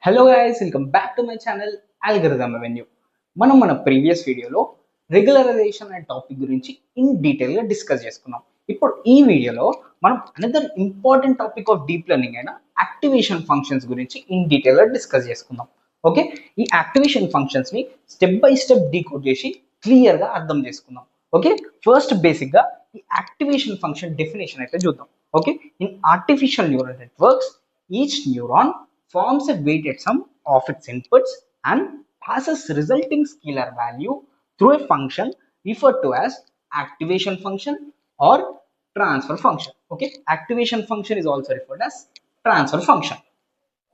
Hello guys, welcome back to my channel Algorithm Avenue. మన previous వీడియోలో regularisation అనే topic గురించి ఇన్ డీటెయిల్ గా డిస్కస్ చేసుకున్నాం. ఇప్పుడు ఈ వీడియోలో మనం another important topic of deep learning అయిన యాక్టివేషన్ ఫంక్షన్స్ గురించి ఇన్ డీటెయిల్ గా డిస్కస్ చేసుకుందాం. ఓకే, ఈ యాక్టివేషన్ ఫంక్షన్స్ ని స్టెప్ బై స్టెప్ డీకోడ్ చేసి క్లియర్ గా అర్థం చేసుకుందాం. ఓకే, ఫస్ట్ బేసిక్ గా ఈ యాక్టివేషన్ ఫంక్షన్ డెఫినేషన్ అయితే చూద్దాం. Okay, in artificial neural networks each neuron forms a weighted sum of its inputs and passes resulting scalar value through a function referred to as activation function or transfer function. Okay, activation function is also referred as transfer function.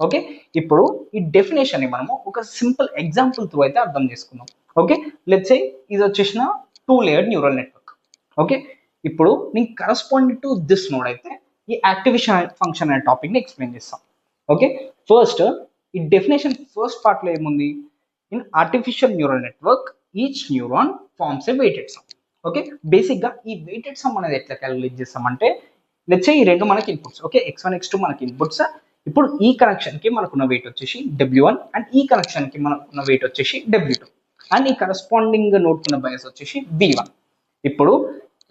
Okay, ఇప్పుడు ఈ definition ని మనము ఒక simple example through అయితే అర్థం చేసుకుందాం. Okay, let's సే ఇది వచ్చేసిన 2 లేయర్ న్యూరల్ నెట్వర్క్. ఓకే, ఇప్పుడు నేను కరస్పాండింగ్ టు దిస్ నోడ్ అయితే ఈ యాక్టివేషన్ ఫంక్షన్ అనే టాపిక్ ని ఎక్స్ప్లెయిన్ చేస్తాం. ఓకే, ఫస్ట్ ఈ డెఫినేషన్ ఫస్ట్ పార్ట్ లో ఏముంది? In artificial neural network each neuron forms a weighted sum. Okay, basic గా ఈ వెయిటెడ్ సమ్ అనేది ఎట్లా క్యాలిక్యులేట్ చేస్తామంటే, లెట్స్ సే ఈ రెండు మనకి ఇన్పుట్స్. ఓకే, x1 x2 మనకి ఇన్పుట్స్. ఇప్పుడు ఈ కనెక్షన్ కి మనకున్న వెయిట్ వచ్చేసి w1 అండ్ ఈ కనెక్షన్ కి మనకున్న వెయిట్ వచ్చేసి w2 అండ్ ఈ కరస్పాండింగ్ నోడ్ కున్న బయాస్ వచ్చేసి v1. ఇప్పుడు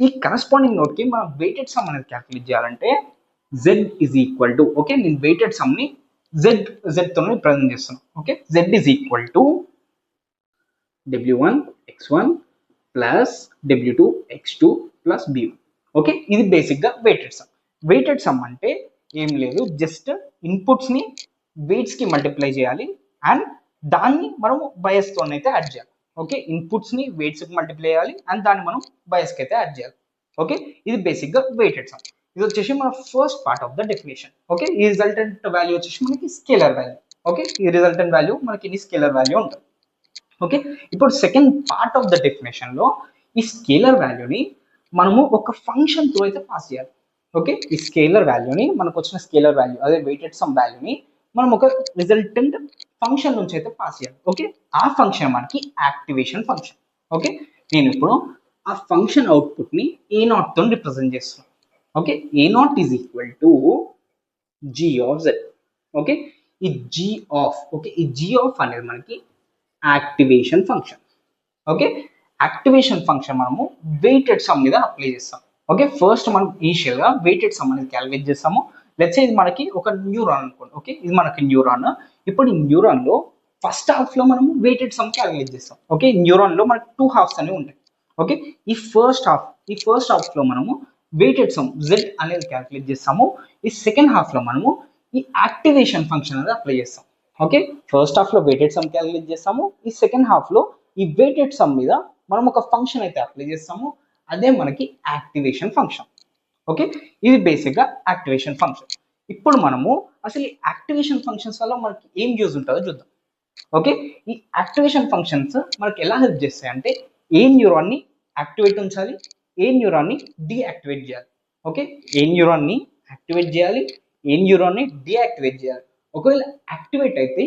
ఈ కరస్పాండింగ్ నోడ్ కి మనం వెయిటెడ్ సమ్ అనేది క్యాలిక్యులేట్ చేయాలంటే z is equal to, okay, నేను వెయిటెడ్ సమ్ ని z తో రిప్రజెంట్ చేస్తున్నాను. Okay, z is equal to w1 x1 plus w2 x2 plus b1. Okay, ఇది బేసిక్ గా వెయిటెడ్ సమ్. వెయిటెడ్ సమ్ అంటే ఏం లేదు, జస్ట్ ఇన్పుట్స్ ని వెయిట్స్ కి మల్టిప్లై చేయాలి అండ్ దాన్ని మనం బయస్ తో అయితే యాడ్ చేయాలి. ఓకే, ఇన్పుట్స్ ని వెయిట్స్ కి మల్టిప్లై చేయాలి అండ్ దాన్ని మనం బయస్ కి అయితే యాడ్ చేయాలి. ఓకే, ఇది బేసిక్ గా వెయిటెడ్ సమ్. ఇది వచ్చేసి మన first part of the definition. Okay, ఈ రిజల్టెంట్ వాల్యూ వచ్చేసి మనకి స్కేలర్ వాల్యూ. ఓకే, ఈ రిజల్టెంట్ వాల్యూ మనకి ఇది స్కేలర్ వాల్యూ ఉంటుంది. ఓకే, ఇప్పుడు second part of the definition లో ఈ స్కేలర్ వాల్యూని మనము ఒక ఫంక్షన్ తో అయితే పాస్ చేయాలి. ఓకే, ఈ స్కేలర్ వాల్యూని మనకు వచ్చిన స్కేలర్ వాల్యూ అదే వెయిటెడ్ సమ్ వాల్యూని మనం ఒక రిజల్టెంట్ ఫంక్షన్ నుంచి అయితే పాస్ చేయాలి. ఓకే, ఆ ఫంక్షన్ మనకి యాక్టివేషన్ ఫంక్షన్. ఓకే, నేను ఇప్పుడు ఆ ఫంక్షన్ అవుట్పుట్ ని a0 తో రిప్రజెంట్ చేస్తున్నాను. Okay, a0 is equal to g of z. Okay, ఈ g of, ఓకే, ఈ g of అనేది మనకి activation function. Okay, activation function మనము వెయిటెడ్ సమ్ మీద అప్లై చేస్తాం. ఓకే, ఫస్ట్ మనం ఇనిషియల్ గా వెయిటెడ్ సమ్ అనేది క్యాలిక్యులేట్ చేస్తాము. లెట్స్ సే ఇది మనకి ఒక న్యూరాన్ అనుకోండి. ఓకే, ఇది మనకి న్యూరాన్. ఇప్పుడు ఈ న్యూరాన్ లో ఫస్ట్ హాఫ్ లో మనము వెయిటెడ్ సమ్ క్యాలిక్యులేట్ చేస్తాం. ఓకే, న్యూరాన్ లో మనకి 2 హాఫ్స్ అనేవి ఉంటాయి. ఓకే, ఈ ఫస్ట్ హాఫ్ లో మనము వెయిటెడ్ సమ్ z అనేది క్యాలిక్యులేట్ చేస్తాము. ఈ సెకండ్ హాఫ్ లో మనము ఈ యాక్టివేషన్ ఫంక్షన్ అనేది అప్లై చేస్తాం. ఓకే, ఫస్ట్ హాఫ్ లో వెయిటెడ్ సమ్ క్యాలిక్యులేట్ చేస్తాము. ఈ సెకండ్ హాఫ్ లో ఈ వెయిటెడ్ సమ్ మీద మనం ఒక ఫంక్షన్ అయితే అప్లై చేస్తాము, అదే మనకి యాక్టివేషన్ ఫంక్షన్. ఓకే, ఇది బేసిక్ గా యాక్టివేషన్ ఫంక్షన్. ఇప్పుడు మనము అసలు ఈ యాక్టివేషన్ ఫంక్షన్స్ వల్ల మనకి ఏం యూజ్ ఉంటుందో చూద్దాం. ఓకే, ఈ యాక్టివేషన్ ఫంక్షన్స్ మనకి ఎలా హెల్ప్ చేస్తాయి అంటే, ఏ న్యూరాన్ ని యాక్టివేట్ ఉంచాలి, ఏ న్యూరాన్ ని డీయాక్టివేట్ చేయాలి. ఓకే, ఏ న్యూరాన్ ని యాక్టివేట్ చేయాలి, ఏ న్యూరాన్ ని డీయాక్టివేట్ చేయాలి. ఒకవేళ యాక్టివేట్ అయితే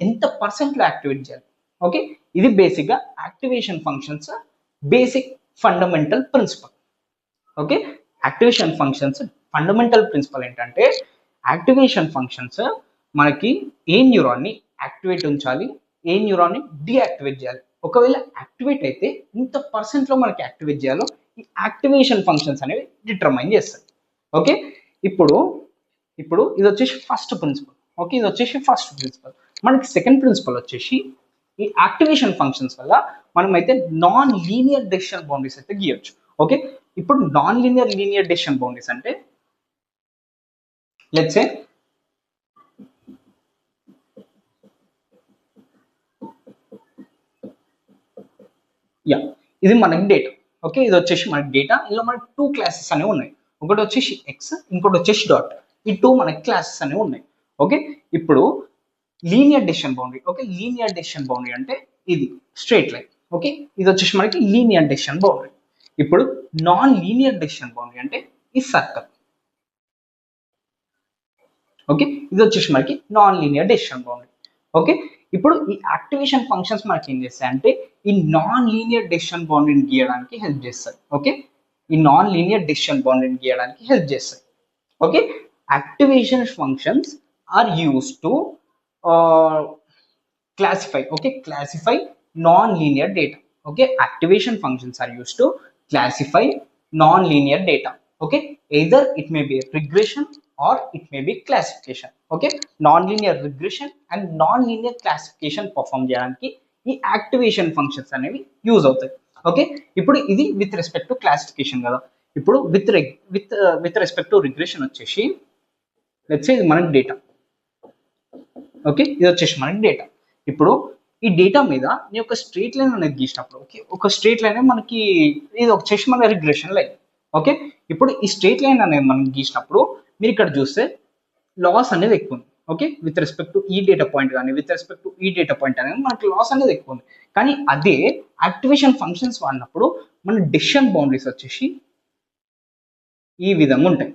ఎంత పర్సెంట్ లో యాక్టివేట్ చేయాలి. ఓకే, ఇది బేసిక్ గా activation functions basic fundamental principal. Okay, activation functions fundamental principal ఏంటంటే, యాక్టివేషన్ ఫంక్షన్స్ మనకి ఏ న్యూరాన్ ని యాక్టివేట్ ఉంచాలి, ఏ న్యూరాన్ ని డీయాక్టివేట్ చేయాలి. ఒకవేళ యాక్టివేట్ అయితే ఇంత పర్సెంట్ లో మనకి యాక్టివేట్ చేయాలో ఈ యాక్టివేషన్ ఫంక్షన్స్ అనేవి డిటర్మైన్ చేస్తాయి. ఓకే, ఇప్పుడు ఇది వచ్చేసి ఫస్ట్ ప్రిన్సిపల్. ఓకే, ఇది వచ్చేసి ఫస్ట్ ప్రిన్సిపల్. మనకి సెకండ్ ప్రిన్సిపల్ వచ్చేసి ఈ యాక్టివేషన్ ఫంక్షన్స్ వల్ల మనం అయితే నాన్ లీనియర్ డెసిషన్ బౌండరీస్ అయితే గీయొచ్చు. ఓకే, ఇప్పుడు నాన్ లీనియర్ డెసిషన్ బౌండరీస్ అంటే, లెట్స్ సే యా, ఇది మనకి డేటా. ఓకే, ఇది వచ్చేసి మనకి డేటా. ఇందులో మనకి 2 క్లాసెస్ అనేవి ఉన్నాయి. ఒకటి వచ్చేసి ఎక్స్, ఇంకోటి వచ్చేసి డాట్. ఈ 2 మనకి క్లాసెస్ అనేవి ఉన్నాయి. ఓకే, ఇప్పుడు linear decision boundary. Okay, linear decision boundary అంటే ఇది స్ట్రైట్ లైన్. ఓకే, ఇది వచ్చేసి మనకి లీనియర్ డెసిషన్ బౌండరీ. ఇప్పుడు నాన్ లీనియర్ డెసిషన్ బౌండరీ అంటే ఈ సర్కిల్. ఓకే, ఇది వచ్చేసి మనకి non linear decision boundary. Okay, ఇప్పుడు ఈ యాక్టివేషన్ ఫంక్షన్స్ మనకి ఏం చేస్తాయి అంటే, ఈ నాన్ లీనియర్ డెసిషన్ బౌండరీని గీయడానికి హెల్ప్ చేస్తాయి. ఓకే, ఈ నాన్ లీనియర్ డెసిషన్ బౌండరీని గీయడానికి హెల్ప్ చేస్తాయి. Okay, activation functions are used to classify, okay, classify non-linear data. Okay, activation functions are used to classify non-linear data. Okay, either it may be regression or it may be classification. Okay, non-linear regression and non-linear classification perform చేయడానికి ఈ activation functions అనేవి use అవుతాయి. Okay, ఇప్పుడు ఇది with respect to classification కదా. ఇప్పుడు with respect to regression వచ్చేసి let's say ఇది మనకి డేటా. ఓకే, ఇది వచ్చేసి మనకి డేటా. ఇప్పుడు ఈ డేటా మీద నేను ఒక స్ట్రేట్ లైన్ అనేది గీసినప్పుడు, ఓకే, ఒక స్ట్రేట్ లైన్ మనకి ఇది వచ్చేసి మన రిగ్రెషన్ లైన్. ఓకే, ఇప్పుడు ఈ స్ట్రేట్ లైన్ అనేది మనం గీసినప్పుడు మీరు ఇక్కడ చూస్తే లాస్ అనేది ఎక్కువ ఉంది. ఓకే, విత్ రెస్పెక్ట్ టు ఈ డేటా పాయింట్ కానీ విత్ రెస్పెక్ట్ టు ఈ డేటా పాయింట్ అనేది మనకి లాస్ అనేది ఎక్కువ ఉంది. కానీ అదే యాక్టివేషన్ ఫంక్షన్స్ వాడినప్పుడు మన డెసిషన్ బౌండరీస్ వచ్చేసి ఈ విధంగా ఉంటాయి.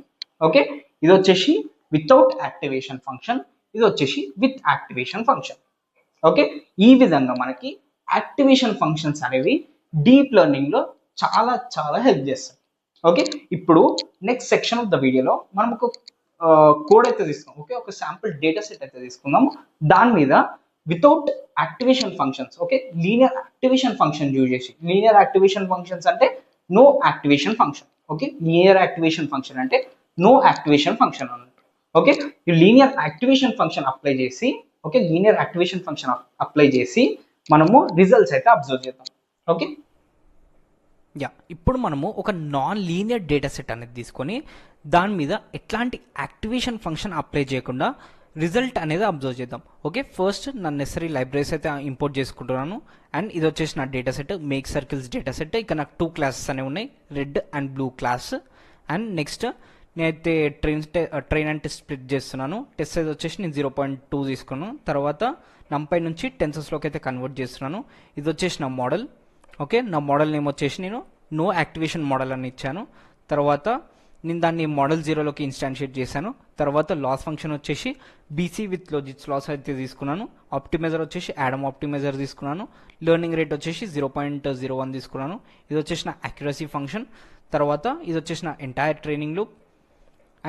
ఓకే, ఇది వచ్చేసి వితౌట్ యాక్టివేషన్ ఫంక్షన్, ఇది వచ్చేసి విత్ యాక్టివేషన్ ఫంక్షన్. ఓకే, ఈ విధంగా మనకి యాక్టివేషన్ ఫంక్షన్స్ అనేవి డీప్ లెర్నింగ్ లో చాలా చాలా హెల్ప్ చేస్తాయి. ఓకే, ఇప్పుడు నెక్స్ట్ సెక్షన్ ఆఫ్ ద వీడియోలో మనం ఒక కోడ్ అయితే తీసుకుందాం. ఓకే, ఒక శాంపుల్ డేటా సెట్ అయితే తీసుకుందాం. దాని మీద without activation functions, okay, linear activation function use చేసి, లీనియర్ యాక్టివేషన్ ఫంక్షన్స్ అంటే no activation function. Okay, linear activation function అంటే నో యాక్టివేషన్ ఫంక్షన్ అన్నట్టు. ఓకే, ఈ లీనియర్ యాక్టివేషన్ ఫంక్షన్ అప్లై చేసి, okay, linear activation function apply చేసి మనము results అయితే observe చేద్దాం. ఓకే, ఇప్పుడు మనము ఒక నాన్ లీనియర్ డేటా సెట్ అనేది తీసుకొని దాని మీద ఎట్లాంటి యాక్టివేషన్ ఫంక్షన్ అప్లై చేయకుండా రిజల్ట్ అనేది అబ్జర్వ్ చేద్దాం. ఓకే, ఫస్ట్ నా నెసరీ లైబ్రరీస్ అయితే ఇంపోర్ట్ చేసుకుంటున్నాను. అండ్ ఇది వచ్చేసి నా data set, make circles data set. ఇక్కడ నాకు 2 క్లాసెస్ అనేవి ఉన్నాయి, red and blue class. And next నేనైతే ట్రైన్ అండ్ టెస్ట్ స్ప్లిట్ చేస్తున్నాను. టెస్ట్ సైజ్ వచ్చేసి నేను 0.2 తీసుకున్నాను. తర్వాత నంపై నుంచి టెన్సెస్లోకి అయితే కన్వర్ట్ చేస్తున్నాను. ఇది వచ్చేసి నా మోడల్. ఓకే, నా మోడల్ నేమ్ వచ్చేసి నేను నో యాక్టివేషన్ మోడల్ అని ఇచ్చాను. తర్వాత నేను దాన్ని మోడల్ 0లోకి ఇన్స్టాన్షియేట్ చేశాను. తర్వాత లాస్ ఫంక్షన్ వచ్చేసి బీసీ విత్ లాజిక్స్ లాస్ అయితే తీసుకున్నాను. ఆప్టిమైజర్ వచ్చేసి యాడమ్ ఆప్టిమైజర్ తీసుకున్నాను. లెర్నింగ్ రేట్ వచ్చేసి 0.01 తీసుకున్నాను. ఇది వచ్చేసి నా అక్యురసీ ఫంక్షన్. తర్వాత ఇది వచ్చేసి నా ఎంటైర్ ట్రైనింగ్ లూప్.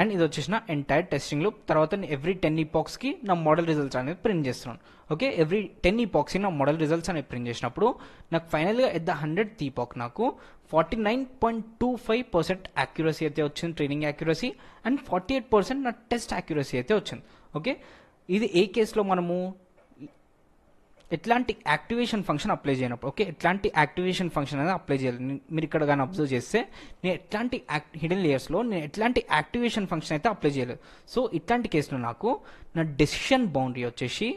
అండ్ ఇది వచ్చేసి నా ఎంటైర్ టెస్టింగ్ లూప్. తర్వాత నేను ఎవ్రీ 10 ఈపాక్స్కి నా మోడల్ రిజల్ట్స్ అనేది ప్రింట్ చేస్తున్నాను. ఓకే, ఎవ్రీ 10 ఈపాక్స్కి నా మోడల్ రిజల్ట్స్ అనేది ప్రింట్ చేసినప్పుడు నాకు ఫైనల్గా ఎట్ ద 100th ఈపాక్ నాకు 49.25% యాక్యురసీ అయితే వచ్చింది, ట్రైనింగ్ యాక్యురసీ. అండ్ 48% నా టెస్ట్ యాక్యురసీ అయితే వచ్చింది. ఓకే, ఇది ఏ కేసులో మనము ఎట్లాంటి యాక్టివేషన్ ఫంక్షన్ అప్లై చేయనప్పుడు. ఓకే, ఎట్లాంటి యాక్టివేషన్ ఫంక్షన్ అనేది అప్లై చేయాలి. మీరు ఇక్కడ కానీ అబ్జర్వ్ చేస్తే నేను ఎట్లాంటి హిడెన్ లేయర్స్లో నేను ఎట్లాంటి యాక్టివేషన్ ఫంక్షన్ అయితే అప్లై చేయలేదు. సో ఇట్లాంటి కేసులో నాకు నా డెసిషన్ బౌండరీ వచ్చేసి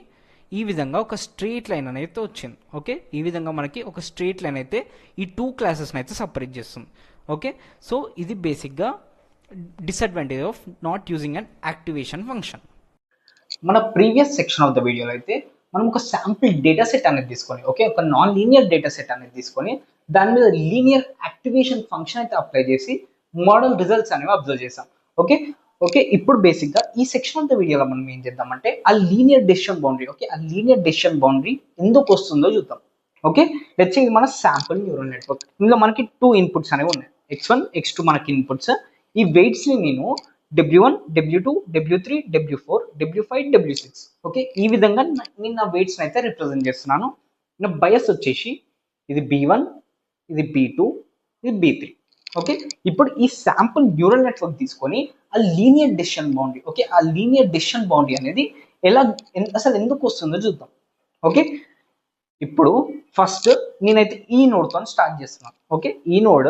ఈ విధంగా ఒక స్ట్రేట్ లైన్ అనేది వచ్చింది. ఓకే, ఈ విధంగా మనకి ఒక స్ట్రేట్ లైన్ అయితే ఈ 2 క్లాసెస్ని అయితే సపరేట్ చేస్తుంది. ఓకే, సో ఇది బేసిక్గా disadvantage of not using an activation function. మన ప్రీవియస్ సెక్షన్ ఆఫ్ ద వీడియోలో అయితే మనం ఒక శాంపిల్ డేటా సెట్ అనేది తీసుకొని, ఓకే, ఒక నాన్ లీనియర్ డేటా సెట్ అనేది తీసుకొని దాని మీద లీనియర్ యాక్టివేషన్ ఫంక్షన్ అయితే అప్లై చేసి మోడల్ రిజల్ట్స్ అనేవి అబ్జర్వ్ చేసాం. ఓకే ఓకే, ఇప్పుడు బేసిక్గా ఈ సెక్షన్ ఆఫ్ ద వీడియోలో మనం ఏం చేద్దామంటే ఆ లీనియర్ డెసిషన్ బౌండరీ, ఓకే, ఆ లీనియర్ డెసిషన్ బౌండరీ ఎందుకు వస్తుందో చూద్దాం. ఓకే, లెట్స్ సే ఇది మన శాంపుల్ న్యూరల్ నెట్వర్క్. ఇందులో మనకి 2 ఇన్పుట్స్ అనేవి ఉన్నాయి, x1 x2 మనకి ఇన్పుట్స్. ఈ వెయిట్స్ ని నేను W1 W2 W3 W4 W5 W6, okay, ఈ విధంగా నేను నా వెయిట్స్ అయితే రిప్రజెంట్ చేస్తున్నాను. నా బయస్ వచ్చేసి ఇది B1, ఇది B2, ఇది B3. ఓకే, ఇప్పుడు ఈ శాంపుల్ న్యూరల్ నెట్వర్క్ తీసుకొని ఆ లీనియర్ డెసిషన్ బౌండరీ, ఓకే, ఆ లీనియర్ డెసిషన్ బౌండరీ అనేది అసలు ఎందుకు వస్తుందో చూద్దాం. ఓకే, ఇప్పుడు ఫస్ట్ నేనైతే ఈ నోడ్తో స్టార్ట్ చేస్తున్నాను. ఓకే, ఈ నోడ్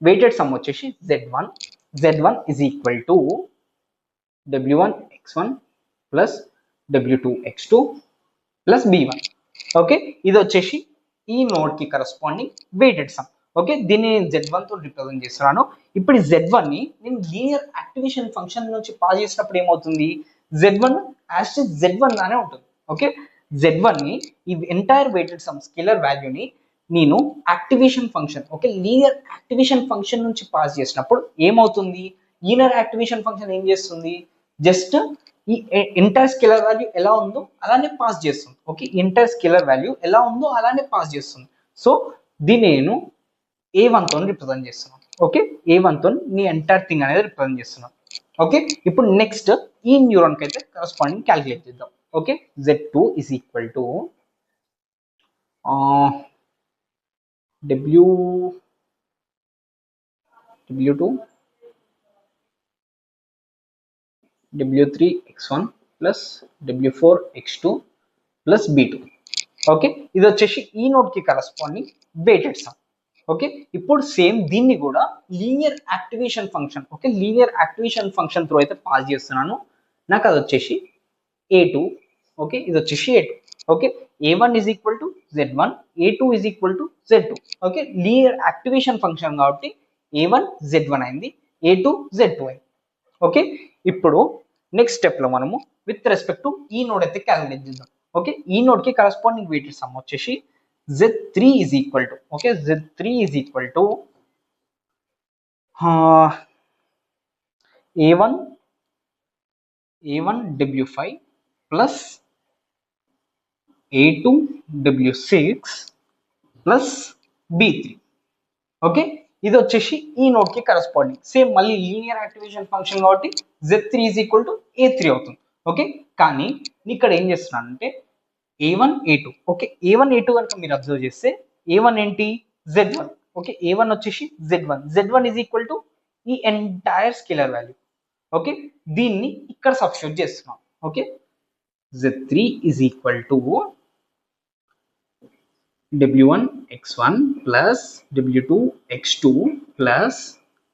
వెయిటెడ్ సమ్ వచ్చేసి Z1 is equal to W1 x1 plus W2 x2 plus B1. Okay, ఇది వచ్చేసి ఈ నోడ్ కి కరస్పాండింగ్ వెయిటెడ్ సమ్. ఓకే, దీన్ని నేను Z1 తో రిప్రజెంట్ చేస్తున్నాను. ఇప్పుడు ఈ Z1 ని నేను లీనియర్ యాక్టివేషన్ ఫంక్షన్ నుంచి పాస్ చేసినప్పుడు ఏమవుతుంది, Z1 యాజ్ Z1 లానే ఉంటుంది. ఓకే, Z1 ని ఈ ఎంటైర్ వెయిటెడ్ సమ్ స్కేలర్ వాల్యూని నేను activation function, okay, linear activation function నుంచి పాస్ చేసినప్పుడు ఏమవుతుంది, లీనియర్ యాక్టివేషన్ ఫంక్షన్ ఏం చేస్తుంది, జస్ట్ ఈ ఎంటైర్ స్కేలర్ వాల్యూ ఎలా ఉందో అలానే పాస్ చేస్తుంది. ఓకే, ఎంటైర్ స్కేలర్ వాల్యూ ఎలా ఉందో అలానే పాస్ చేస్తుంది. సో దీన్ని నేను A1 తో రిప్రజెంట్ చేస్తున్నాను. ఓకే, A1 తో నీ ఎంటైర్ థింగ్ అనేది రిప్రజెంట్ చేస్తున్నాను. ఓకే, ఇప్పుడు నెక్స్ట్ ఈ న్యూరాన్ కి అయితే కరస్పాండింగ్ క్యాలిక్యులేట్ చేద్దాం. Okay z2 is equal to w w2 w3 x1 plus w4 x2 plus b2 okay ఇది వచ్చేసి ఈ నోడ్ కి కరెస్పాండింగ్ వెయిటెడ్ సమ్ ఓకే ఇప్పుడు సేమ్ దీన్ని కూడా linear activation function okay linear activation function through అయితే pass చేస్తున్నాను నాకు అది వచ్చేసి a2 ఓకే ఇది వచ్చేసి a2 okay a1 is equal to z1 a2 is equal to z2 okay linear activation function కాబట్టి a1 z1 అయింది a2 z2 అయింది ఓకే ఇప్పుడు నెక్స్ట్ స్టెప్ లో మనము విత్ రెస్పెక్ట్ టు ఈ నోడ్ అయితే క్యాలిక్యులేట్ చేద్దాం ఓకే ఈ నోడ్ కి కరెస్పాండింగ్ వెయిటెడ్ సమ్ వచ్చేసి z3 is equal to okay z3 is equal to a1 w5 plus a2 w6 plus b3 okay ఇది వచ్చేసి ఈ నోడ్ కి కరెస్పాండింగ్ సేమ్ మళ్ళీ లీనియర్ యాక్టివేషన్ ఫంక్షన్ కాబట్టి z3 is equal to a3 అవుతుంది okay కానీ ఇక్కడ ఏం చేస్తున్నానంటే a1 a2 okay a1 a2 కనుక మీరు అబ్జర్వ్ చేస్తే a1 ఏంటి z1 ఓకే a1 వచ్చేసి z1 is equal to ఈ ఎంటైర్ స్కేలర్ వాల్యూ ఓకే దీన్ని ఇక్కడ సబ్స్టిట్యూట్ చేస్తున్నాం okay z3 is equal to w1 x1 plus w2 x2 plus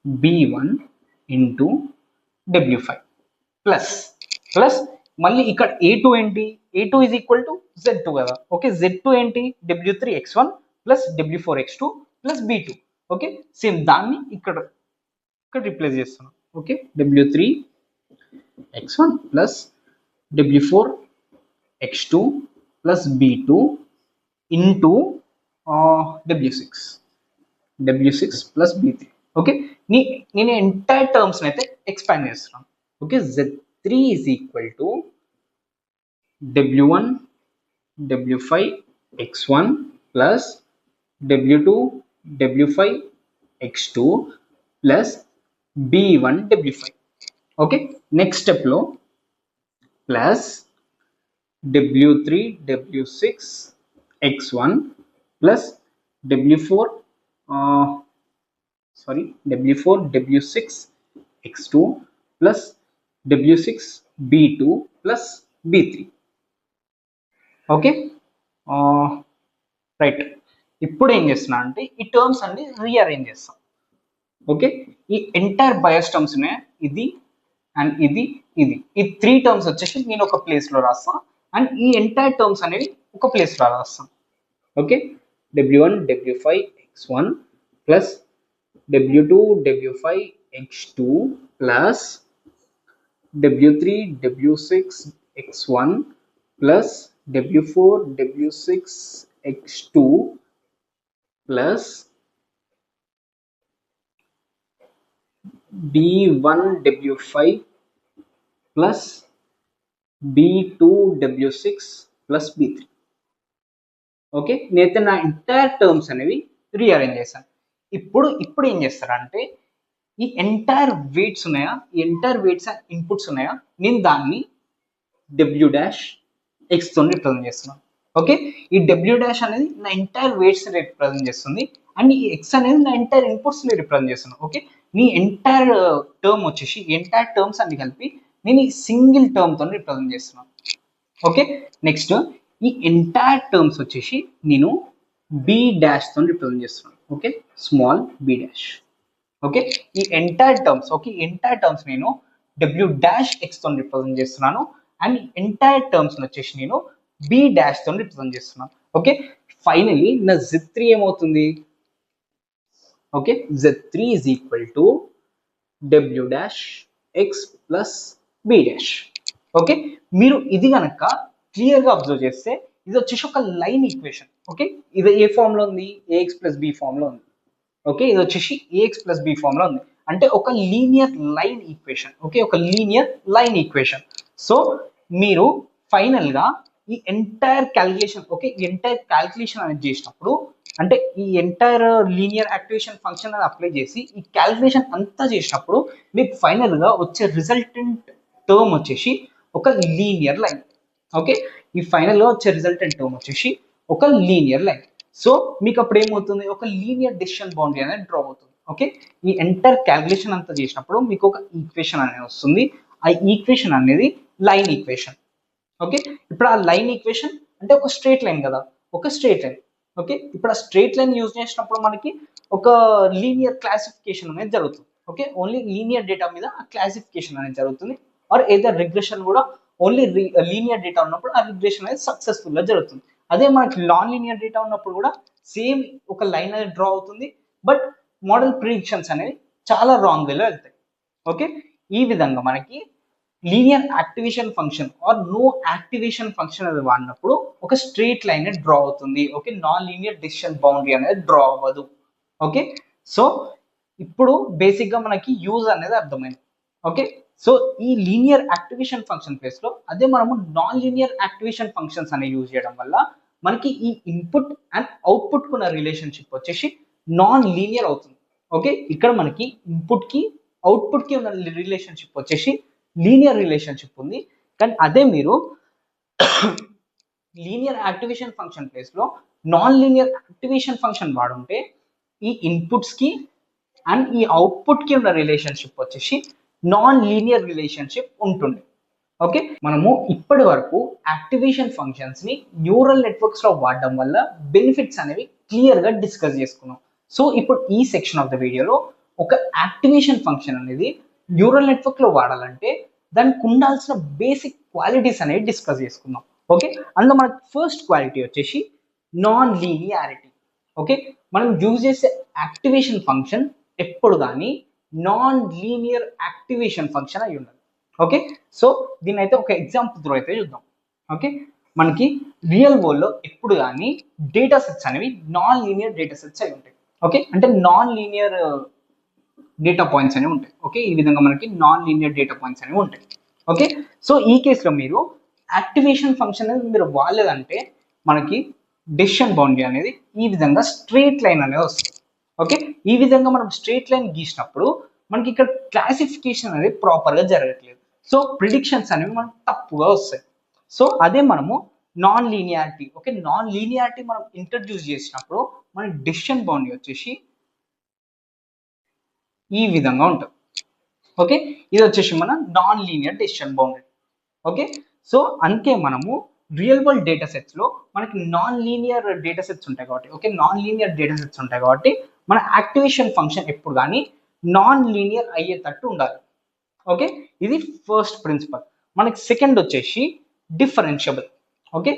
b1 into w5 plus మళ్ళీ ఇక్కడ a2 ఏంటి a2 is equal to z2 కదా okay z2 ఏంటి w3 x1 plus w4 x2 plus b2 okay same దాన్ని ఇక్కడ replace చేస్తున్నాం okay w3 x1 plus w4 x2 plus b2 into w6 plus b3 okay నేను entire terms అయితే expand చేస్తున్నాను okay z3 is equal to w1 w5 x1 plus w2 w5 x2 plus b1 w5 okay next step లో plus w3 w6 x1 plus w4 w6 x2 plus w6 b2 plus b3 okay right ఇప్పుడు ఏం చేస్తున్నా అంటే ఈ terms అన్ని rearrange చేస్తాం okay ఈ entire bias terms ఉన్నాయి ఇది అండ్ ఇది ఈ 3 టర్మ్స్ వచ్చేసి నేను ఒక ప్లేస్ లో రాస్తాను అండ్ ఈ ఎంటైర్ టర్మ్స్ అనేవి ఒక ప్లేస్ లో రాస్తాం okay w1 w5 x1 plus w2 w5 x2 plus w3 w6 x1 plus w4 w6 x2 plus b1 w5 plus b2 w6 plus b3 okay నేనైతే నా ఎంటైర్ టర్మ్స్ అనేవి rearrange చేశాను ఇప్పుడు ఏం చేస్తారంటే ఈ ఎంటైర్ వెయిట్స్ ఉన్నాయా ఈ ఎంటైర్ వెయిట్స్ అండ్ ఇన్పుట్స్ ఉన్నాయా నేను దాన్ని w డాష్ x తో రిప్రజెంట్ చేస్తున్నాను ఓకే ఈ w డాష్ అనేది నా ఎంటైర్ వెయిట్స్ రిప్రజెంట్ చేస్తుంది అండ్ ఈ x అనేది నా ఎంటైర్ ఇన్పుట్స్ ని రిప్రజెంట్ చేస్తున్నాను ఓకే నీ ఎంటైర్ టర్మ్ వచ్చేసి ఎంటైర్ టర్మ్స్ అన్ని కలిపి నేను ఈ సింగిల్ టర్మ్ తో రిప్రజెంట్ చేస్తున్నాను ఓకే నెక్స్ట్ ఈ ఎంటైర్ టర్మ్స్ వచ్చేసి నేను b డాష్ తో రిప్రజెంట్ చేస్తున్నాను okay small b dash okay ఈ entire terms okay entire terms నేను w డాష్ x తో రిప్రజెంట్ చేస్తున్నాను అండ్ ఎంటైర్ టర్మ్స్ వచ్చేసి నేను b డాష్ తో రిప్రజెంట్ చేస్తున్నాను ఓకే ఫైనల్లీ నా z3 ఏమవుతుంది okay z3 is equal to w dash x plus b dash okay మీరు ఇది కనుక క్లియర్ గా అబ్జర్వ్ చేస్తే ఇది వచ్చేసి ఒక లైన్ ఈక్వేషన్ ఓకే ఇది ఏ ఫామ్ లో ఉంది ax plus b ఫామ్ లో ఉంది ఓకే ఇది వచ్చేసి ax plus b ఫామ్ లో ఉంది అంటే ఒక లీనియర్ లైన్ ఈక్వేషన్ ఓకే ఒక లీనియర్ లైన్ ఈక్వేషన్ సో మీరు ఫైనల్ గా ఈ ఎంటైర్ క్యాలిక్యులేషన్ ఓకే ఈ ఎంటైర్ క్యాలిక్యులేషన్ అనేది చేసినప్పుడు అంటే ఈ ఎంటైర్ లీనియర్ యాక్టివేషన్ ఫంక్షన్ అనేది అప్లై చేసి ఈ క్యాలిక్యులేషన్ అంతా చేసినప్పుడు మీకు ఫైనల్ గా వచ్చే రిజల్టెంట్ టర్మ్ వచ్చేసి ఒక లీనియర్ లైన్ ఓకే, ఈ ఫైనల్ గా వచ్చే రిజల్టెంట్ టర్మ్ వచ్చేసి ఒక లీనియర్ లైన్. సో మీకు అప్పుడు ఏమవుతుంది, ఒక లీనియర్ డెసిషన్ బౌండరీ అనేది డ్రా అవుతుంది. ఓకే, ఈ ఎంటైర్ క్యాలిక్యులేషన్ అంతా చేసినప్పుడు మీకు ఒక ఈక్వేషన్ అనేది వస్తుంది. ఆ ఈక్వేషన్ అనేది లైన్ ఈక్వేషన్. ఓకే, ఇప్పుడు ఆ లైన్ ఈక్వేషన్ అంటే ఒక స్ట్రేట్ లైన్ కదా, ఒక స్ట్రేట్ లైన్. ఓకే, ఇప్పుడు ఆ స్ట్రేట్ లైన్ యూజ్ చేసినప్పుడు మనకి ఒక లీనియర్ క్లాసిఫికేషన్ అనేది జరుగుతుంది. ఓకే, ఓన్లీ లీనియర్ డేటా మీద ఆ క్లాసిఫికేషన్ అనేది జరుగుతుంది. ఆర్ ఏదర్ రిగ్రెషన్ కూడా ఓన్లీ లీనియర్ డేటా ఉన్నప్పుడు ఆ రిగ్రెషన్ అనేది సక్సెస్ఫుల్ గా జరుగుతుంది. అదే మనకి నాన్ లీనియర్ డేటా ఉన్నప్పుడు కూడా సేమ్ ఒక లైన్ అనేది డ్రా అవుతుంది, బట్ మోడల్ ప్రిడిక్షన్స్ అనేవి చాలా రాంగ్ వేలో వెళ్తాయి. ఓకే, ఈ విధంగా మనకి linear activation function or no activation function అనేది వాడినప్పుడు ఒక స్ట్రేట్ లైన్ డ్రా అవుతుంది. Okay, non linear decision boundary అనేది డ్రా అవ్వదు. ఓకే, సో ఇప్పుడు బేసిక్ గా మనకి యూజ్ అనేది అర్థమైంది. ఓకే, సో ఈ లీనియర్ యాక్టివేషన్ ఫంక్షన్ ప్లేస్ లో అదే మనము నాన్ లీనియర్ యాక్టివేషన్ ఫంక్షన్స్ అనేవి యూజ్ చేయడం వల్ల మనకి ఈ ఇన్పుట్ అండ్ అవుట్పుట్ కున్న రిలేషన్షిప్ వచ్చేసి నాన్ లీనియర్ అవుతుంది. ఓకే, ఇక్కడ మనకి ఇన్పుట్ కి అవుట్పుట్ కి ఉన్న రిలేషన్షిప్ వచ్చేసి లీనియర్ రిలేషన్షిప్ ఉంది. కానీ అదే మీరు లీనియర్ యాక్టివేషన్ ఫంక్షన్ ప్లేస్ లో నాన్ లీనియర్ యాక్టివేషన్ ఫంక్షన్ వాడుంటే ఈ ఇన్పుట్స్ కి అండ్ ఈ అవుట్పుట్ కి ఉన్న రిలేషన్షిప్ వచ్చేసి నాన్ లీనియర్ రిలేషన్షిప్ ఉంటుంది. ఓకే, మనము ఇప్పటి వరకు యాక్టివేషన్ ఫంక్షన్స్ ని న్యూరల్ నెట్వర్క్స్ లో వాడడం వల్ల బెనిఫిట్స్ అనేవి క్లియర్ గా డిస్కస్ చేసుకున్నాం. సో ఇప్పుడు ఈ సెక్షన్ ఆఫ్ ద వీడియోలో ఒక యాక్టివేషన్ ఫంక్షన్ అనేది న్యూరల్ నెట్వర్క్ లో వాడాలంటే దానికి ఉండాల్సిన బేసిక్ క్వాలిటీస్ అనేవి డిస్కస్ చేసుకుందాం. ఓకే, అందులో మనకి ఫస్ట్ క్వాలిటీ వచ్చేసి నాన్ లీనియారిటీ. ఓకే, మనం యూజ్ చేసే యాక్టివేషన్ ఫంక్షన్ ఎప్పుడు కానీ నాన్ లీనియర్ యాక్టివేషన్ ఫంక్షన్ అయి ఉండాలి. ఓకే, సో దీన్ని అయితే ఒక ఎగ్జాంపుల్ త్రూ అయితే చూద్దాం. ఓకే, మనకి రియల్ వరల్డ్ లో ఎప్పుడు కానీ డేటా సెట్స్ అనేవి నాన్ లీనియర్ డేటా సెట్స్ అయి ఉంటాయి. ఓకే, అంటే నాన్ లీనియర్ డేటా పాయింట్స్ అనేవి ఉంటాయి. ఓకే, ఈ విధంగా మనకి నాన్ లీనియర్ డేటా పాయింట్స్ అనేవి ఉంటాయి. ఓకే, సో ఈ కేసులో మీరు యాక్టివేషన్ ఫంక్షన్ అనేది మీరు వాడలేదంటే మనకి డెసిషన్ బౌండరీ అనేది ఈ విధంగా స్ట్రేట్ లైన్ అనేది వస్తుంది. ఓకే, ఈ విధంగా మనం స్ట్రేట్ లైన్ గీసినప్పుడు మనకి ఇక్కడ క్లాసిఫికేషన్ అనేది ప్రాపర్ గా జరగట్లేదు. సో ప్రిడిక్షన్స్ అనేవి మనకు తప్పుగా వస్తాయి. సో అదే మనము non linearity, okay, non linearity మనం ఇంట్రడ్యూస్ చేసినప్పుడు మన డెసిషన్ బౌండరీ వచ్చేసి ఈ విధంగా ఉంటుంది. ఓకే, ఇది వచ్చేసి మన non linear decision boundary. Okay, so అందుకే మనము రియల్ వరల్డ్ డేటా సెట్స్ లో మనకి నాన్ లీనియర్ డేటా సెట్స్ ఉంటాయి కాబట్టి, okay, non linear data sets ఉంటాయి కాబట్టి మన యాక్టివేషన్ ఫంక్షన్ ఎప్పుడు కానీ నాన్ లీనియర్ అయ్యేటట్టు ఉండాలి. ఓకే, ఇది ఫస్ట్ ప్రిన్సిపల్. మనకి సెకండ్ వచ్చేసి డిఫరెన్షియబుల్. ఓకే,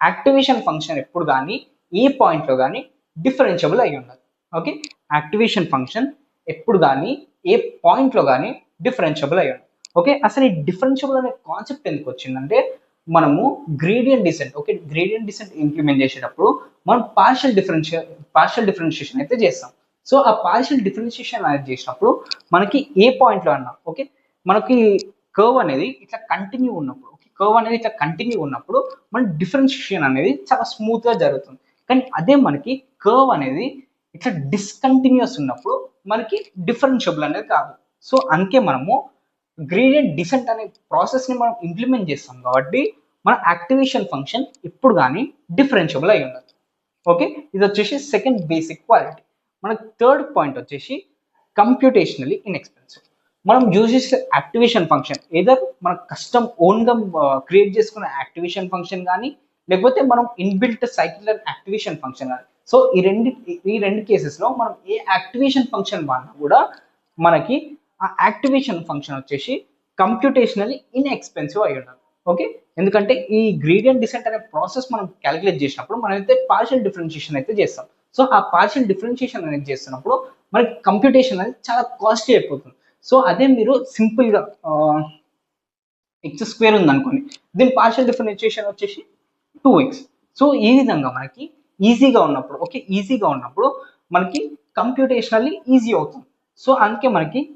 యాక్టివేషన్ ఫంక్షన్ ఎప్పుడు కానీ ఏ పాయింట్ లో కానీ డిఫరెన్షియబుల్ అయి ఉండాలి. ఓకే, యాక్టివేషన్ ఫంక్షన్ ఎప్పుడు కానీ ఏ పాయింట్ లో కానీ డిఫరెన్షియబుల్ అయి ఉండాలి. ఓకే, అసలు ఈ డిఫరెన్షియబుల్ అనే కాన్సెప్ట్ ఎందుకు వచ్చిందంటే మనము gradient descent, okay, gradient descent implement చేసేటప్పుడు మనం పార్షియల్ డిఫరెన్షియేషన్ అయితే చేస్తాం. సో ఆ పార్షియల్ డిఫరెన్షియేషన్ అనేది చేసినప్పుడు మనకి ఏ పాయింట్ లో అన్నా, ఓకే, మనకి కర్వ్ అనేది ఇట్లా కంటిన్యూ ఉన్నప్పుడు, ఓకే, కర్వ్ అనేది ఇట్లా కంటిన్యూ ఉన్నప్పుడు మన డిఫరెన్షియేషన్ అనేది చాలా స్మూత్ గా జరుగుతుంది. కానీ అదే మనకి కర్వ్ అనేది ఇట్లా డిస్కంటిన్యూస్ ఉన్నప్పుడు మనకి డిఫరెన్షియబుల్ అనేది కాదు. సో అందుకే మనము గ్రేడియంట్ డిసెంట్ అనే ప్రాసెస్ ని మనం ఇంప్లిమెంట్ చేస్తాం కాబట్టి మన యాక్టివేషన్ ఫంక్షన్ ఇప్పుడు కానీ డిఫరెన్షియబుల్ అయి ఉండాలి. ఓకే, ఇది వచ్చేసి సెకండ్ బేసిక్ క్వాలిటీ. మన థర్డ్ పాయింట్ వచ్చేసి కంప్యూటేషనలీ ఇన్ఎక్స్పెన్సివ్. మనం యూజ్ చేసే యాక్టివేషన్ ఫంక్షన్ ఏదర్ మన కస్టమ్ ఓన్గా క్రియేట్ చేసుకున్న యాక్టివేషన్ ఫంక్షన్ కానీ లేకపోతే మనం ఇన్బిల్ట్ సైక్లిక్ యాక్టివేషన్ ఫంక్షన్ కానీ. సో ఈ రెండు కేసెస్లో మనం ఏ యాక్టివేషన్ ఫంక్షన్ వాడినా కూడా మనకి ఆ యాక్టివేషన్ ఫంక్షన్ వచ్చేసి కంప్యూటేషనలీ ఇన్ఎక్స్పెన్సివ్ అయి ఉండాలి. ఓకే, ఎందుకంటే ఈ గ్రేడియంట్ డిసెంట్ అనే ప్రాసెస్ మనం క్యాలిక్యులేట్ చేసినప్పుడు మనం అయితే పార్షియల్ డిఫరెన్షియేషన్ అయితే చేస్తాం. సో ఆ పార్షియల్ డిఫరెన్షియేషన్ అనేది చేస్తున్నప్పుడు మనకి కంప్యూటేషన్ అనేది చాలా కాస్ట్లీ అయిపోతుంది. సో అదే మీరు సింపుల్ గా ఎక్స్ స్క్వేర్ ఉంది అనుకోండి, దీని పార్షియల్ డిఫరెన్షియేషన్ వచ్చేసి 2x. సో ఈ విధంగా మనకి ఈజీగా ఉన్నప్పుడు, ఓకే, ఈజీగా ఉన్నప్పుడు మనకి కంప్యూటేషనల్లీ ఈజీ అవుతుంది. సో అందుకే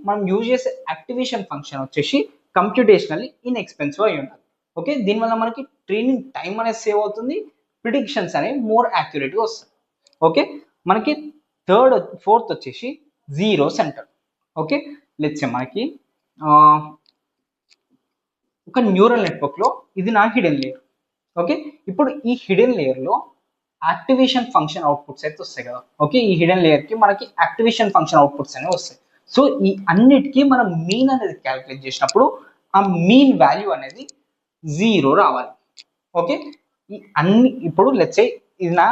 మనం యూజ్ చేసే యాక్టివేషన్ ఫంక్షన్ వచ్చేసి కంప్యూటేషనల్లీ ఇన్ఎక్స్పెన్సివ్ అయి ఉండాలి. ఓకే, దీనివల్ల మనకి ట్రైనింగ్ టైం అనేది సేవ్ అవుతుంది, ప్రిడిక్షన్స్ అనేవి మోర్ యాక్యురేట్గా వస్తాయి. ఓకే, మనకి ఫోర్త్ వచ్చేసి జీరో సెంటర్. ఓకే, లెట్స్ సే మనకి ఒక న్యూరల్ నెట్వర్క్ లో ఇది నా హిడెన్ లేయర్. ఓకే, ఇప్పుడు ఈ హిడెన్ లేయర్ లో యాక్టివేషన్ ఫంక్షన్ అవుట్పుట్స్ అయితే వస్తాయి కదా. ఓకే, ఈ హిడెన్ లేయర్ కి మనకి యాక్టివేషన్ ఫంక్షన్ అవుట్పుట్స్ అనేవి వస్తాయి. సో ఈ అన్నిటికీ మనం మీన్ అనేది క్యాలిక్యులేట్ చేసినప్పుడు ఆ మీన్ వాల్యూ అనేది 0 రావాలి. ఓకే, ఈ అన్ని ఇప్పుడు లెట్స్ సే ఇది నా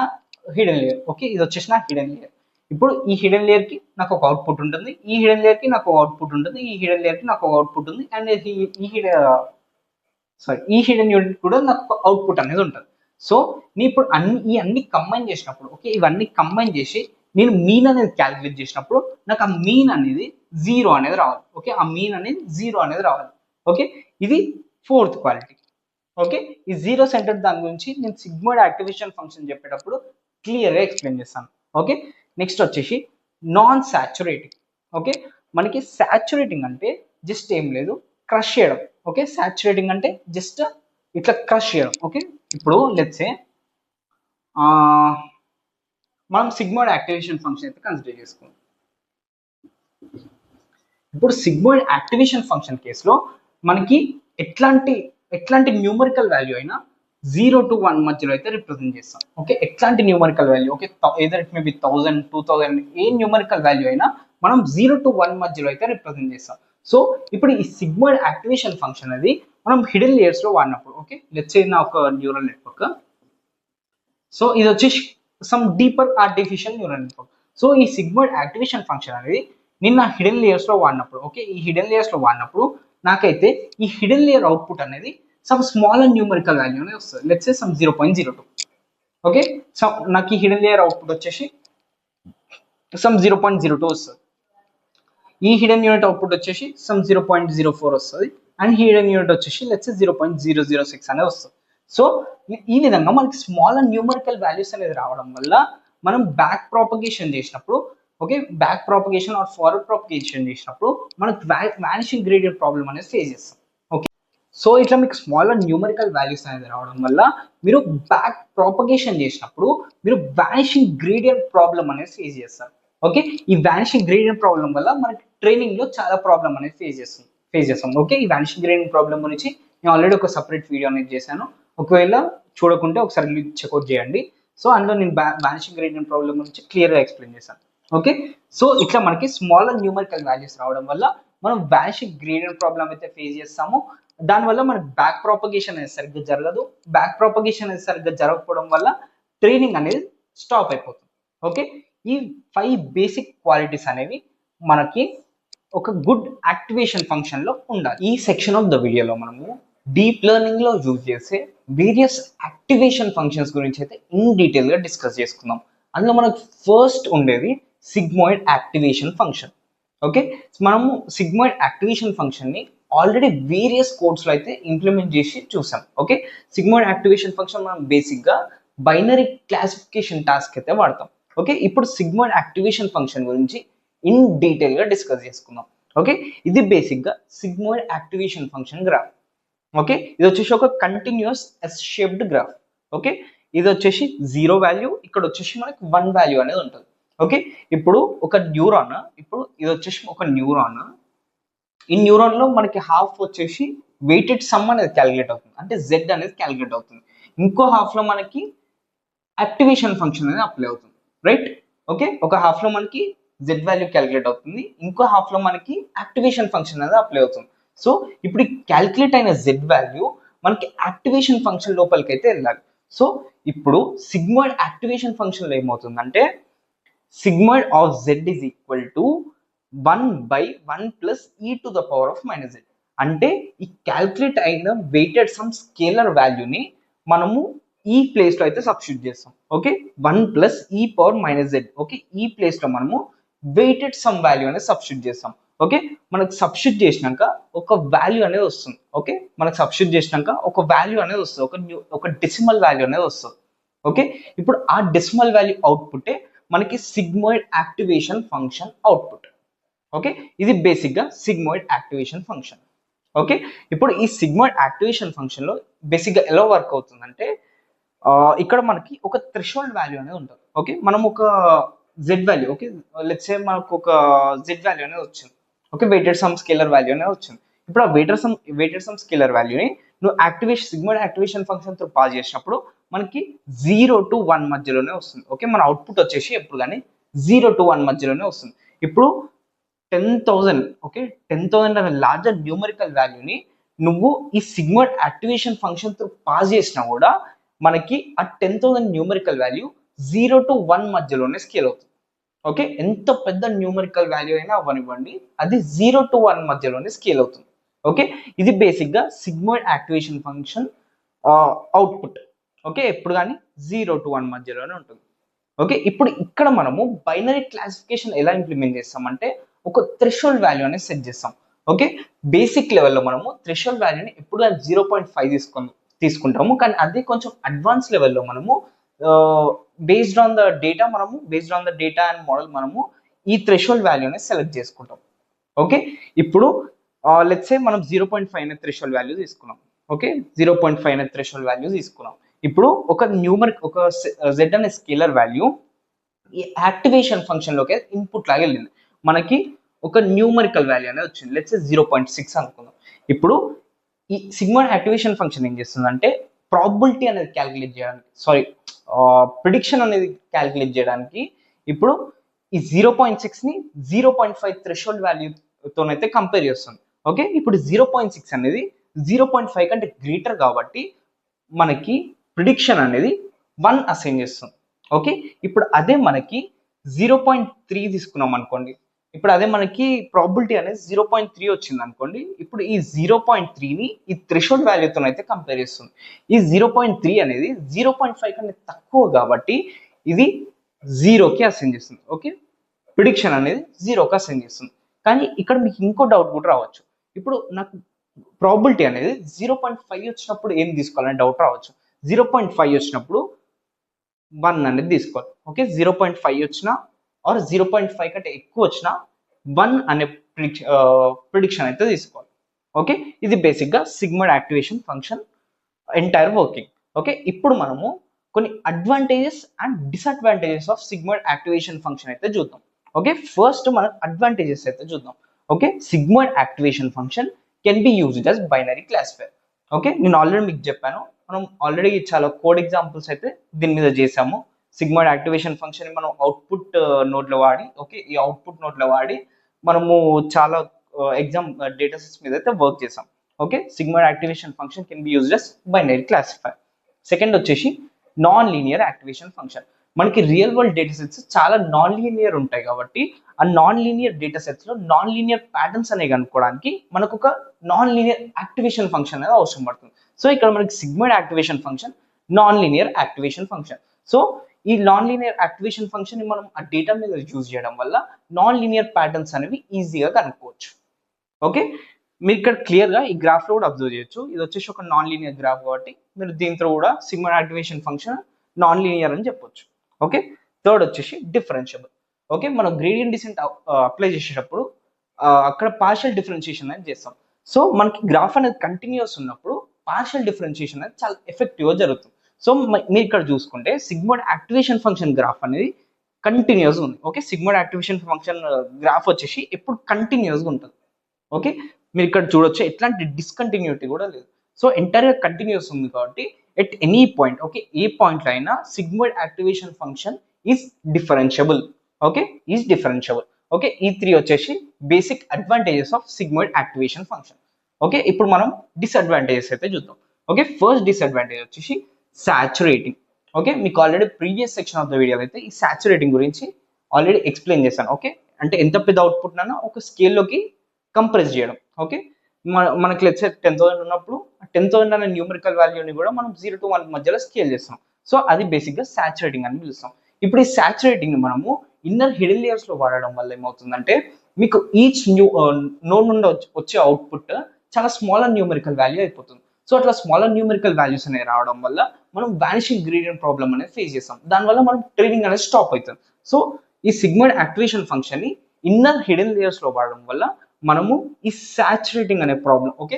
హిడెన్ లేయర్. ఓకే, ఇది వచ్చేసి నా హిడెన్ లేయర్. ఇప్పుడు ఈ హిడెన్ లేయర్ కి నాకు ఒక అవుట్పుట్ ఉంటుంది, ఈ హిడెన్ లేయర్ కి నాకు ఒక అవుట్పుట్ ఉంటుంది, ఈ హిడెన్ లేయర్ కి నాకు ఒక అవుట్పుట్ ఉంది, అండ్ ఈ హిడెన్ యూనిట్ కూడా నాకు అవుట్పుట్ అనేది ఉంటుంది. సో నేను ఇప్పుడు అన్ని కంబైన్ చేసినప్పుడు, ఓకే, ఇవన్నీ కంబైన్ చేసి నేను మీన్ అనేది క్యాలిక్యులేట్ చేసినప్పుడు నాకు ఆ మీన్ అనేది 0 అనేది రావాలి. ఓకే, ఆ మీన్ అనేది 0 అనేది రావాలి. ఓకే, ఇది ఫోర్త్ క్వాలిటీ. ఓకే, ఈ జీరో సెంటర్ దాని గురించి నేను సిగ్మాయిడ్ యాక్టివేషన్ ఫంక్షన్ చెప్పేటప్పుడు క్లియర్గా ఎక్స్ప్లెయిన్ చేస్తాను. ఓకే, నెక్స్ట్ వచ్చేసి నాన్ సాచురేటింగ్. ఓకే, మనకి సాచురేటింగ్ అంటే జస్ట్ ఏం లేదు, క్రష్ చేయడం. ఓకే, సాచురేటింగ్ అంటే జస్ట్ ఇట్లా క్రష్ చేయడం. ఓకే, ఇప్పుడు లెట్స్ సే మనం సిగ్మాయిడ్ యాక్టివేషన్ ఫంక్షన్ అయితే కన్సిడర్ చేసుకుందాం. ఇప్పుడు సిగ్మాయిడ్ యాక్టివేషన్ ఫంక్షన్ కేసులో మనకి ఎట్లాంటి న్యూమరికల్ వాల్యూ అయినా 0 to 1 మధ్యలో అయితే రిప్రజెంట్ చేస్తాం. ఓకే, ఎట్లాంటి numerical value, okay, either it may be 1000 2000 A numerical value అయినా మనం 0 to 1 మధ్యలో అయితే రిప్రజెంట్ చేస్తాం. సో ఇప్పుడు ఈ సిగ్మాయిడ్ యాక్టివేషన్ ఫంక్షన్ అది మనం హిడెన్ లేయర్స్ లో వాడినప్పుడు, ఓకే, లెట్స్ సే నా ఒక న్యూరల్ నెట్వర్క్. సో ఇది వచ్చేసి some deeper artificial neural network. So ఈ సిగ్మాయిడ్ యాక్టివేషన్ ఫంక్షన్ అనేది నిన్న హిడెన్ లేయర్స్ లో వాడినప్పుడు, ఓకే, ఈ హిడెన్ లేయర్స్ లో వాడినప్పుడు నాకైతే ఈ హిడెన్ లేయర్ అవుట్పుట్ అనేది సమ్ స్మాల్ న్యూమరికల్ వాల్యూ అనేది వస్తుంది. Let's say some 0.02. Okay, so నాకు ఈ హిడెన్ లేయర్ అవుట్పుట్ వచ్చేసి సమ్ 0.02 వస్తుంది. ఈ హిడెన్ యూనిట్ అవుట్పుట్ వచ్చేసి సమ్ 0.04 వస్తుంది, అండ్ హిడెన్ యూనిట్ వచ్చేసి లెట్స్ 0.006 అనేది వస్తుంది. సో ఈ విధంగా మనకి స్మాల్ న్యూమరికల్ వాల్యూస్ అనేది రావడం వల్ల మనం బ్యాక్ ప్రాపగేషన్ చేసినప్పుడు, okay, back propagation or forward propagation చేసినప్పుడు మనకి వానిషింగ్ గ్రేడియంట్ ప్రాబ్లం అనేది ఫేస్ చేస్తాం. ఓకే, సో ఇట్లా మీకు స్మాల్ న్యూమరికల్ వాల్యూస్ అనేది రావడం వల్ల మీరు బ్యాక్ ప్రాపగేషన్ చేసినప్పుడు మీరు వానిషింగ్ గ్రేడియంట్ ప్రాబ్లం అనేది ఫేస్ చేస్తారు. ఓకే, ఈ వానిషింగ్ గ్రేడియంట్ ప్రాబ్లం వల్ల మనకి ట్రైనింగ్ లో చాలా ప్రాబ్లం అనేది ఫేస్ చేస్తాం. ఓకే, ఈ వానిషింగ్ గ్రేడియంట్ ప్రాబ్లం గురించి నేను ఆల్రెడీ ఒక సపరేట్ వీడియో అనేది చేశాను. ఒకవేళ చూడకుంటే ఒకసారి చెక్అవుట్ చేయండి. సో అందులో నేను వానిషింగ్ గ్రేడియంట్ ప్రాబ్లం గురించి క్లియర్గా ఎక్స్ప్లెయిన్ చేశాను. ఓకే, సో ఇట్లా మనకి స్మాల్ న్యూమరికల్ వాల్యూస్ రావడం వల్ల మనం వానిషింగ్ గ్రేడియంట్ ప్రాబ్లం అయితే ఫేస్ చేస్తాము. దానివల్ల మనకి బ్యాక్ ప్రాపగేషన్ అనేది సరిగ్గా జరగదు. బ్యాక్ ప్రాపగేషన్ అనేది సరిగ్గా జరగకపోవడం వల్ల ట్రైనింగ్ అనేది స్టాప్ అయిపోతుంది. ఓకే, ఈ 5 బేసిక్ క్వాలిటీస్ అనేవి మనకి ఒక గుడ్ యాక్టివేషన్ ఫంక్షన్ లో ఉండాలి. ఈ సెక్షన్ ఆఫ్ ద వీడియోలో మనము డీప్ లెర్నింగ్ లో యూజ్ చేసే వేరియస్ యాక్టివేషన్ ఫంక్షన్స్ గురించి అయితే ఇన్ డీటెయిల్ గా డిస్కస్ చేసుకుందాం. అందులో మనకు ఫస్ట్ ఉండేది సిగ్మాయిడ్ యాక్టివేషన్ ఫంక్షన్. ఓకే, మనము సిగ్మాయిడ్ యాక్టివేషన్ ఫంక్షన్ ని ఆల్రెడీ వేరియస్ కోడ్స్ లో అయితే ఇంప్లిమెంట్ చేసి చూసాం. ఓకే, సిగ్మాయిడ్ యాక్టివేషన్ ఫంక్షన్ మనం బేసిక్ గా బైనరీ క్లాసిఫికేషన్ టాస్క్ అయితే వాడతాం. ఓకే, ఇప్పుడు సిగ్మాయిడ్ యాక్టివేషన్ ఫంక్షన్ గురించి ఇన్ డీటెయిల్ గా డిస్కస్ చేసుకుందాం. ఓకే, ఇది బేసిక్ గా sigmoid activation function graph. Okay, ఇది వచ్చేసి ఒక continuous S shaped graph. Okay, ఇది వచ్చేసి 0 వాల్యూ, ఇక్కడ వచ్చేసి మనకి 1 వాల్యూ అనేది ఉంటుంది. ఓకే, ఇప్పుడు ఒక న్యూరాన్, ఇప్పుడు ఇది వచ్చేసి ఒక న్యూరాన్, ఈ న్యూరాన్ లో మనకి హాఫ్ వచ్చేసి వెయిటెడ్ సమ్ అనేది క్యాలిక్యులేట్ అవుతుంది, అంటే Z అనేది క్యాలిక్యులేట్ అవుతుంది. ఇంకో హాఫ్ లో మనకి యాక్టివేషన్ ఫంక్షన్ అనేది అప్లై అవుతుంది, రైట్. ఓకే, ఒక హాఫ్ లో మనకి Z వాల్యూ క్యాలిక్యులేట్ అవుతుంది, ఇంకో హాఫ్ లో మనకి యాక్టివేషన్ ఫంక్షన్ అనేది అప్లై అవుతుంది. సో ఇప్పుడు క్యాలిక్యులేట్ అయిన Z వాల్యూ మనకి యాక్టివేషన్ ఫంక్షన్ లోపలికి అయితే వెళ్ళాలి. సో ఇప్పుడు సిగ్మాయిడ్ యాక్టివేషన్ ఫంక్షన్ లో ఏమవుతుందంటే sigmoid of Z is equal to 1/1 plus e to the power of minus z. అంటే ఈ క్యాల్కులేట్ అయిన వెయిటెడ్ సమ్ స్కేలర్ వాల్యూని మనము ఈ ప్లేస్ లో అయితే సబ్స్టిట్యూట్ చేస్తాం. ఓకే, 1 ప్లస్ ఈ పవర్ మైనస్ జెడ్. ఓకే, ఈ ప్లేస్ లో మనము వెయిటెడ్ సమ్ వాల్యూ అనేది సబ్స్టిట్యూట్ చేస్తాం. ఓకే, మనకు సబ్స్టిట్యూట్ చేసినాక ఒక వాల్యూ అనేది వస్తుంది. ఓకే, మనకు సబ్స్టిట్యూట్ చేసినాక ఒక వాల్యూ అనేది వస్తుంది, ఒక డెసిమల్ వాల్యూ అనేది వస్తుంది. ఓకే, ఇప్పుడు ఆ డెసిమల్ వాల్యూ అవుట్పుటే మనకి sigmoid activation function output. Okay, ఇది బేసిక్ గా సిగ్మాయిడ్ యాక్టివేషన్ ఫంక్షన్. ఓకే, ఇప్పుడు ఈ సిగ్మాయిడ్ యాక్టివేషన్ ఫంక్షన్ లో బేసిక్ గా ఎలా వర్క్ అవుతుందంటే ఇక్కడ మనకి ఒక థ్రెషోల్డ్ వాల్యూ అనేది ఉంటుంది. ఓకే, మనం ఒక Z value, okay, let's say మనకు ఒక జెడ్ వాల్యూ అనేది వచ్చింది. Okay, weighted sum scalar value అనేది వచ్చింది. ఇప్పుడు ఆ వెయిటెడ్ సమ్ స్కేలర్ వాల్యూని నువ్వు సిగ్మాయిడ్ యాక్టివేషన్ ఫంక్షన్ తో పాస్ చేసినప్పుడు మనకి 0 to 1 మధ్యలోనే వస్తుంది. ఓకే, మన అవుట్పుట్ వచ్చేసి ఎప్పుడు కానీ 0 to 1 మధ్యలోనే వస్తుంది. ఇప్పుడు 10,000, ఓకే, 10,000 అనే లార్జర్ న్యూమరికల్ వాల్యూని నువ్వు ఈ సిగ్మాయిడ్ యాక్టివేషన్ ఫంక్షన్ తో పాస్ చేసినా కూడా మనకి ఆ 10,000 న్యూమరికల్ వాల్యూ 0 to 1 మధ్యలోనే స్కేల్ అవుతుంది. ఓకే, ఎంత పెద్ద న్యూమరికల్ వాల్యూ అయినా అవ్వనివ్వండి, అది 0 to 1 మధ్యలోనే స్కేల్ అవుతుంది. ఓకే, ఇది బేసిక్ గా sigmoid activation function output. Okay, ఎప్పుడు కానీ 0 to 1 మధ్యలోనే ఉంటుంది. ఓకే, ఇప్పుడు ఇక్కడ మనము బైనరీ క్లాసిఫికేషన్ ఎలా ఇంప్లిమెంట్ చేస్తామంటే ఒక థ్రెషోల్డ్ వాల్యూ అనేది సెట్ చేస్తాం. ఓకే, బేసిక్ లెవెల్లో మనము థ్రెషోల్డ్ వాల్యూని ఎప్పుడు 0.5 తీసుకుంటాము, కానీ అదే కొంచెం అడ్వాన్స్ లెవెల్లో మనము based on the data and model మనము ఈ థ్రెషోల్డ్ వాల్యూని సెలెక్ట్ చేసుకుంటాం. ఓకే, ఇప్పుడు లెట్స్ సే మనం 0.5 అనే థ్రెషోల్డ్ వాల్యూ తీసుకున్నాం. ఓకే, 0.5 అనే థ్రెషోల్డ్ వాల్యూ తీసుకున్నాం. ఇప్పుడు ఒక z అనే స్కేలర్ వాల్యూ ఈ యాక్టివేషన్ ఫంక్షన్ లోకి ఇన్పుట్ లాగా వెళ్ళింది. మనకి ఒక న్యూమరికల్ వాల్యూ అనేది వచ్చింది. లెట్స్ సే 0.6 అనుకుందాం. ఇప్పుడు ఈ సిగ్మాయిడ్ యాక్టివేషన్ ఫంక్షన్ ఏం చేస్తుందంటే ప్రాబబిలిటీ అనేది క్యాలిక్యులేట్ చేయడానికి, ప్రిడిక్షన్ అనేది క్యాలిక్యులేట్ చేయడానికి ఇప్పుడు ఈ 0.6 ని 0.5 థ్రెషోల్డ్ వాల్యూతోనైతే కంపేర్ చేస్తుంది. ఓకే, ఇప్పుడు 0.6 అనేది 0.5 కంటే గ్రేటర్ కాబట్టి మనకి ప్రిడిక్షన్ అనేది 1 అసైన్ చేస్తుంది. ఓకే, ఇప్పుడు అదే మనకి 0.3 తీసుకున్నాం అనుకోండి, ఇప్పుడు అదే మనకి ప్రాబిలిటీ అనేది 0.3 వచ్చింది అనుకోండి, ఇప్పుడు ఈ 0.3ని ఈ థ్రెషోల్డ్ వాల్యూతో అయితే కంపేర్ చేస్తుంది. ఈ 0.3 అనేది 0.5 కంటే తక్కువ కాబట్టి ఇది 0కి అసైన్ చేస్తుంది. ఓకే, ప్రిడిక్షన్ అనేది 0కి అసైన్ చేస్తుంది. కానీ ఇక్కడ మీకు ఇంకో డౌట్ కూడా రావచ్చు. ఇప్పుడు నాకు ప్రాబిలిటీ అనేది 0.5 వచ్చినప్పుడు ఏం తీసుకోవాలని డౌట్ రావచ్చు. 0.5 వచ్చినప్పుడు 1 అనేది తీసుకోవాలి. ఓకే, 0.5 వచ్చినా ఆర్ 0.5 కంటే ఎక్కువ వచ్చినా 1 అనే ప్రిడిక్షన్ అయితే తీసుకోవాలి. ఓకే, ఇది బేసిక్గా sigmoid activation function entire working. Okay, ఇప్పుడు మనము కొన్ని advantages and disadvantages of sigmoid activation function అయితే చూద్దాం. ఓకే, ఫస్ట్ మనం అడ్వాంటేజెస్ అయితే చూద్దాం. Okay, sigmoid activation function can be used as binary classifier. Okay, నేను ఆల్రెడీ మీకు చెప్పాను, మనం ఆల్రెడీ చాలా కోడ్ ఎగ్జాంపుల్స్ అయితే దీని మీద చేసాము. సిగ్మాయిడ్ యాక్టివేషన్ ఫంక్షన్ మనం అవుట్పుట్ నోడ్లో వాడి, ఓకే, ఈ అవుట్పుట్ నోడ్లో వాడి మనము చాలా ఎగ్జామ్ డేటా సెట్స్ మీద అయితే వర్క్ చేసాం. Okay, sigmoid activation function can be used as binary classifier. Second వచ్చేసి నాన్ లీనియర్ యాక్టివేషన్ ఫంక్షన్. మనకి రియల్ వరల్డ్ డేటా సెట్స్ చాలా నాన్ లీనియర్ ఉంటాయి కాబట్టి ఆ నాన్ లీనియర్ డేటా సెట్స్ లో నాన్ లీనియర్ ప్యాటర్న్స్ అనేవి కనుక్కోవడానికి మనకు ఒక నాన్ లీనియర్ యాక్టివేషన్ ఫంక్షన్ అనేది అవసరం పడుతుంది. సో ఇక్కడ మనకి sigmoid activation function non linear activation function. So ఈ నాన్ లీనియర్ యాక్టివేషన్ ఫంక్షన్ ని మనం ఆ డేటా మీద యూజ్ చేయడం వల్ల నాన్ లీనియర్ ప్యాటర్న్స్ అనేవి ఈజీగా కనుక్కోవచ్చు. ఓకే, మీరు ఇక్కడ క్లియర్ గా ఈ గ్రాఫ్ లో కూడా అబ్జర్వ్ చేయొచ్చు. ఇది వచ్చేసి ఒక నాన్ లీనియర్ గ్రాఫ్ కాబట్టి మీరు దీంతో కూడా sigmoid activation function non linear అని చెప్పొచ్చు. ఓకే, థర్డ్ వచ్చేసి డిఫరెన్షియబుల్. ఓకే, మనం గ్రేడియంట్ డిసెంట్ అప్లై చేసేటప్పుడు అక్కడ పార్షియల్ డిఫరెన్షియేషన్ అనేది చేస్తాం. సో మనకి గ్రాఫ్ అనేది కంటిన్యూస్ ఉన్నప్పుడు పార్షియల్ డిఫరెన్షియేషన్ అనేది చాలా ఎఫెక్టివ్గా జరుగుతుంది. సో మీరు ఇక్కడ చూసుకుంటే సిగ్మాయిడ్ యాక్టివేషన్ ఫంక్షన్ గ్రాఫ్ అనేది కంటిన్యూస్ ఉంది. Okay, sigmoid activation function graph వచ్చేసి ఎప్పుడు కంటిన్యూస్గా ఉంటుంది. ఓకే, మీరు ఇక్కడ చూడొచ్చు ఎట్లాంటి డిస్కంటిన్యూటీ కూడా లేదు. సో ఎంటైర్గా కంటిన్యూస్ ఉంది కాబట్టి ఎట్ ఎనీ పాయింట్, ఓకే, ఏ పాయింట్లో అయినా sigmoid activation function is differentiable. Okay, is differentiable. Okay, ఈ 3 వచ్చేసి basic advantages of sigmoid activation function. Okay, ఇప్పుడు మనం డిసడ్వాంటేజెస్ అయితే చూద్దాం. ఓకే, ఫస్ట్ డిసడ్వాంటేజ్ వచ్చేసి సాచురేటింగ్. ఓకే, మీకు already previous section of the video అయితే ఈ సాచురేటింగ్ గురించి ఆల్రెడీ ఎక్స్ప్లెయిన్ చేశాను. ఓకే, అంటే ఎంత పెద్ద అవుట్పుట్ అయినా ఒక స్కేల్లోకి కంప్రెస్ చేయడం. ఓకే, మనకి లెట్స్ సే 10,000 ఉన్నప్పుడు 10,000 అనే న్యూమరికల్ వాల్యూని కూడా మనం 0 to 1 మధ్యలో స్కేల్ చేస్తాం. సో అది బేసిక్గా సాచురేటింగ్ అని పిలుస్తాం. ఇప్పుడు ఈ సాచురేటింగ్ మనము ఇన్నర్ హిడెన్ లేయర్స్ లో వాడడం వల్ల ఏమవుతుందంటే మీకు ఈచ్ నోడ్ నుండి వచ్చే అవుట్పుట్ చాలా స్మాలర్ న్యూమరికల్ వాల్యూ అయిపోతుంది. సో అట్లా స్మాలర్ న్యూమరికల్ వాల్యూస్ అనేవి రావడం వల్ల మనం వానిషింగ్ గ్రేడియంట్ ప్రాబ్లమ్ అనేది ఫేస్ చేస్తాం. దానివల్ల మనం ట్రైనింగ్ అనేది స్టాప్ అవుతుంది. సో ఈ సిగ్మాయిడ్ యాక్టివేషన్ ఫంక్షన్ ని ఇన్నర్ హిడెన్ లేయర్స్ లో వాడడం వల్ల మనము ఈ సాచురేటింగ్ అనే ప్రాబ్లం, ఓకే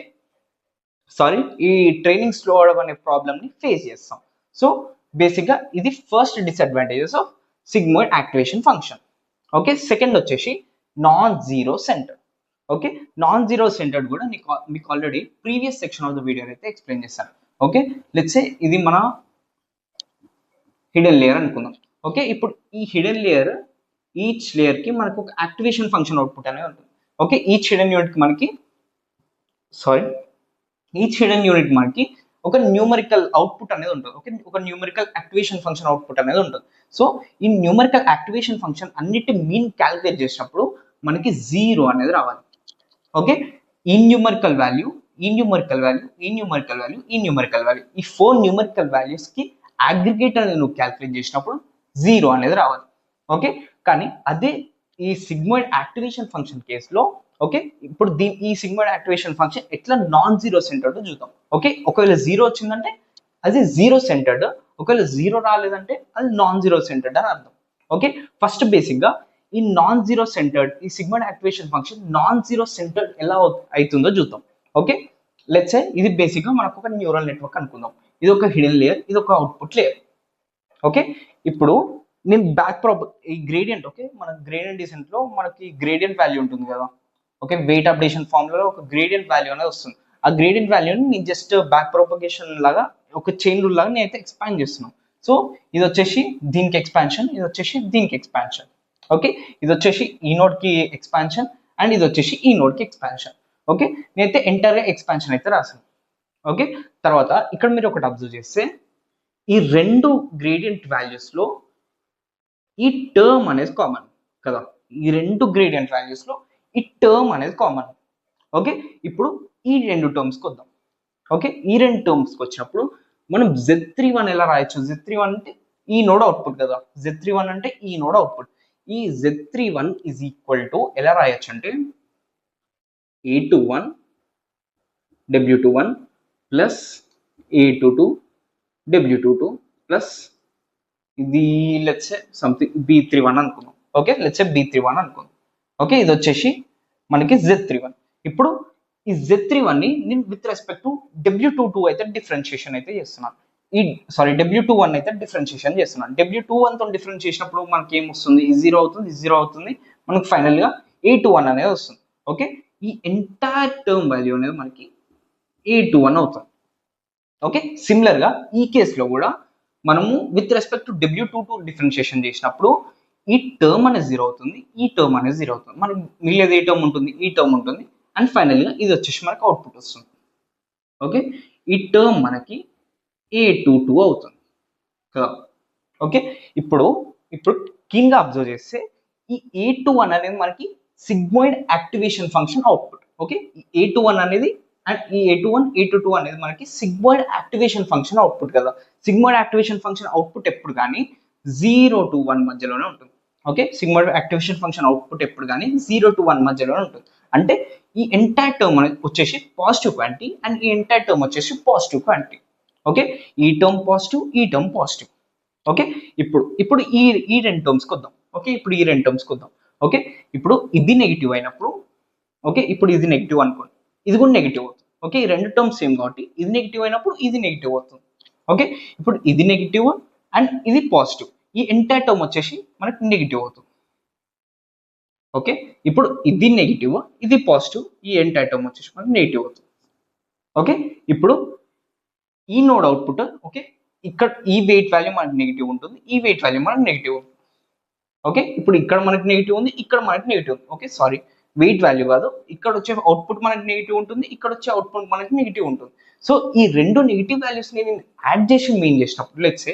సారీ, ఈ ట్రైనింగ్ స్లో అవడం అనే ప్రాబ్లమ్ ని ఫేస్ చేస్తాం. సో బేసిక్గా ఇది first disadvantages of sigmoid activation function. Okay, second వచ్చేసి non zero centre. Okay, non zero centred కూడా మీకు already previous section of the video అయితే ఎక్స్ప్లెయిన్ చేశాను. ఓకే, లెట్స్ సే ఇది మన హిడెన్ లేయర్ అనుకుందాం. ఓకే, ఇప్పుడు ఈ హిడెన్ లేయర్ ఈచ్ లేయర్ కి మనకు ఒక యాక్టివేషన్ ఫంక్షన్ అవుట్పుట్ అనేది ఉంటుంది. ఓకే, ఈచ్ హిడెన్ యూనిట్ కి మనకి ఈచ్ హిడెన్ యూనిట్ మనకి ఒక న్యూమరికల్ అవుట్పుట్ అనేది ఉంటుంది. ఓకే, ఒక న్యూమరికల్ యాక్టివేషన్ ఫంక్షన్ అవుట్పుట్ అనేది ఉంటుంది. సో ఈ న్యూమరికల్ యాక్టివేషన్ ఫంక్షన్ అన్నిటి మీన్ క్యాలిక్యులేట్ చేసినప్పుడు మనకి జీరో అనేది రావాలి. ఓకే, ఈ న్యూమరికల్ వాల్యూ, ఈ న్యూమరికల్ వాల్యూ, ఈ న్యూమరికల్ వాల్యూ, ఈ న్యూమరికల్ వాల్యూ, ఈ 4 న్యూమరికల్ వాల్యూస్ కి అగ్రిగేట్ అనేది నువ్వు క్యాలిక్యులేట్ చేసినప్పుడు జీరో అనేది రావాలి. ఓకే, కానీ అదే ఈ సిగ్మాయిడ్ యాక్టివేషన్ ఫంక్షన్ కేసులో ఓకే, ఇప్పుడు ఈ సిగ్మాయిడ్ యాక్టివేషన్ ఫంక్షన్ ఎట్లా నాన్ జీరో సెంటర్డ్ చూద్దాం. ఓకే, ఒకవేళ జీరో వచ్చిందంటే అది జీరో సెంటర్డ్, ఒకవేళ జీరో రాలేదంటే అది నాన్ జీరో సెంటర్డ్ అని అర్థం. ఓకే, ఫస్ట్ బేసిక్ గా ఈ నాన్ జీరో సెంటర్డ్ ఈ sigmoid activation function non zero centred ఎలా అవుతుందో చూద్దాం. ఓకే, లెట్స్ సే ఇది బేసిక్ గా మనకు ఒక న్యూరల్ నెట్వర్క్ అనుకుందాం. ఇది ఒక హిడెన్ లేయర్, ఇది ఒక అవుట్పుట్ లేయర్. ఓకే, ఇప్పుడు నేను ఈ గ్రేడియంట్, ఓకే, మన గ్రేడియంట్ డిసెంట్ లో మనకి గ్రేడియంట్ వాల్యూ ఉంటుంది కదా. ఓకే, వెయిట్ అప్డేషన్ ఫార్ములాలో ఒక గ్రేడియంట్ వాల్యూ అనేది వస్తుంది. ఆ గ్రేడియంట్ వాల్యూని నేను జస్ట్ బ్యాక్ ప్రోపగేషన్ లాగా ఒక చైన్ రూల్ లాగా నేనైతే ఎక్స్పాండ్ చేస్తున్నాను. సో ఇది వచ్చేసి దీనికి ఎక్స్పాన్షన్, ఇది వచ్చేసి దీనికి ఎక్స్పాన్షన్. ఓకే, ఇది వచ్చేసి ఈ నోడ్ కి ఎక్స్పాన్షన్ అండ్ ఇది వచ్చేసి ఈ నోడ్ కి ఎక్స్పాన్షన్. ఓకే, నేనైతే ఎంటైర్ గా ఎక్స్పాన్షన్ అయితే రాసాను. ఓకే, తర్వాత ఇక్కడ మీరు ఒకటి అబ్జర్వ్ చేస్తే ఈ రెండు గ్రేడియంట్ వాల్యూస్ లో ఈ టర్మ్ అనేది కామన్ కదా. ఈ రెండు గ్రేడియంట్ వాల్యూస్ లో ఈ టర్మ్ అనేది కామన్. ఓకే, ఇప్పుడు ఈ రెండు టర్మ్స్కి వద్దాం. ఓకే, ఈ రెండు టర్మ్స్కి వచ్చినప్పుడు మనం Z31 ఎలా రాయొచ్చు? Z31 అంటే ఈ నోడ్ అవుట్పుట్ కదా, Z31 అంటే ఈ నోడ్ అవుట్పుట్. ఈ Z31 ఈజ్ ఈక్వల్ టు ఎలా రాయొచ్చు అంటే A21 W21 plus A22 W22 plus ఇది లెట్స్ సే సంథింగ్ B31 అనుకుందాం. ఓకే, లెట్స్ సే B31 అనుకుందాం. ఓకే, ఇది వచ్చేసి మనకి Z31. ఇప్పుడు ఈ Z31 ని నేను విత్ రెస్పెక్ట్ టు W22 అయితే డిఫరెన్షియేషన్ అయితే చేస్తున్నాను. W21 అయితే డిఫరెన్షియేషన్ చేస్తున్నాను. W21 తో డిఫరెన్స్ చేసినప్పుడు మనకి ఏం వస్తుంది? ఈ జీరో అవుతుంది, ఈ జీరో అవుతుంది, మనకి ఫైనల్ గా A21 అనేది వస్తుంది. ఓకే, ఈ ఎంటైర్ టర్మ్ వాల్యూ అనేది మనకి A21 అవుతుంది. ఓకే, సిమిలర్ గా ఈ కేసులో కూడా మనము with respect to W22 differentiation చేసినప్పుడు ఈ టర్మ్ అనేది జీరో అవుతుంది, ఈ టర్మ్ అనేది జీరో అవుతుంది, మనకి మిగిలేదు ఏ టర్మ్ ఉంటుంది, ఈ టర్మ్ ఉంటుంది, అండ్ ఫైనల్ గా ఇది వచ్చేసి మనకి అవుట్పుట్ వస్తుంది. ఓకే, ఈ టర్మ్ మనకి A22 అవుతుంది కదా. ఓకే, ఇప్పుడు కింగ్ అబ్జర్వ్ చేస్తే ఈ A21 అనేది మనకి sigmoid activation function output. Okay, ఈ A21 అనేది అండ్ ఈ A21 A22 అనేది మనకి సిగ్మాయిడ్ యాక్టివేషన్ ఫంక్షన్ అవుట్పుట్ కదా. సిగ్మాయిడ్ యాక్టివేషన్ ఫంక్షన్ అవుట్పుట్ ఎప్పుడు కానీ 0 to 1 మధ్యలోనే ఉంటుంది. Okay, sigmoid activation function output ఎప్పుడు కానీ 0 to 1 మధ్యలోనే ఉంటుంది. అంటే ఈ ఎంటైర్ టర్మ్ వచ్చేసి పాజిటివ్ క్వాంటిటీ అండ్ ఈ ఎంటైర్ టర్మ్ వచ్చేసి పాజిటివ్ క్వాంటిటీ. ఓకే, ఈ టర్మ్ పాజిటివ్, ఈ టర్మ్ పాజిటివ్. ఓకే, ఇప్పుడు ఈ రెండు టర్మ్స్కి వద్దాం. ఓకే, ఇప్పుడు ఈ రెండు టర్మ్స్కి వద్దాం. ఓకే, ఇప్పుడు ఇది నెగిటివ్ అయినప్పుడు ఓకే, ఇప్పుడు ఇది నెగిటివ్ అనుకోండి, ఇది కూడా నెగిటివ్ అవుతుంది. ఓకే, ఈ రెండు టర్మ్స్ సేమ్ కాబట్టి ఇది నెగిటివ్ అయినప్పుడు ఇది నెగిటివ్ అవుతుంది. ఓకే, ఇప్పుడు ఇది నెగిటివ్ అండ్ ఇది పాజిటివ్, ఈ ఎంటైర్ టర్మ్ వచ్చేసి మనకి నెగిటివ్ అవుతుంది. ఓకే, ఇప్పుడు ఇది నెగిటివ్, ఇది పాజిటివ్, ఈ ఎంటైర్ టర్మ్ వచ్చేసి మనకి నెగిటివ్ అవుతుంది. ఓకే, ఇప్పుడు ఈ నోడ్ అవుట్పుట్ ఓకే, ఇక్కడ ఈ వెయిట్ వాల్యూ మనకి నెగిటివ్ ఉంటుంది, ఈ వెయిట్ వాల్యూ మనకి నెగిటివ్ ఉంటుంది. ఓకే, ఇప్పుడు ఇక్కడ మనకి నెగిటివ్ ఉంది, ఇక్కడ మనకి నెగిటివ్ ఉంది. ఓకే, సారీ, వెయిట్ వాల్యూ కాదు, ఇక్కడ వచ్చే అవుట్పుట్ మనకి నెగిటివ్ ఉంటుంది, ఇక్కడ వచ్చే అవుట్పుట్ మనకి నెగిటివ్ ఉంటుంది. సో ఈ రెండు నెగిటివ్ వాల్యూస్ నేను యాడ్ చేసి మీన్ చేసినప్పుడు లెట్స్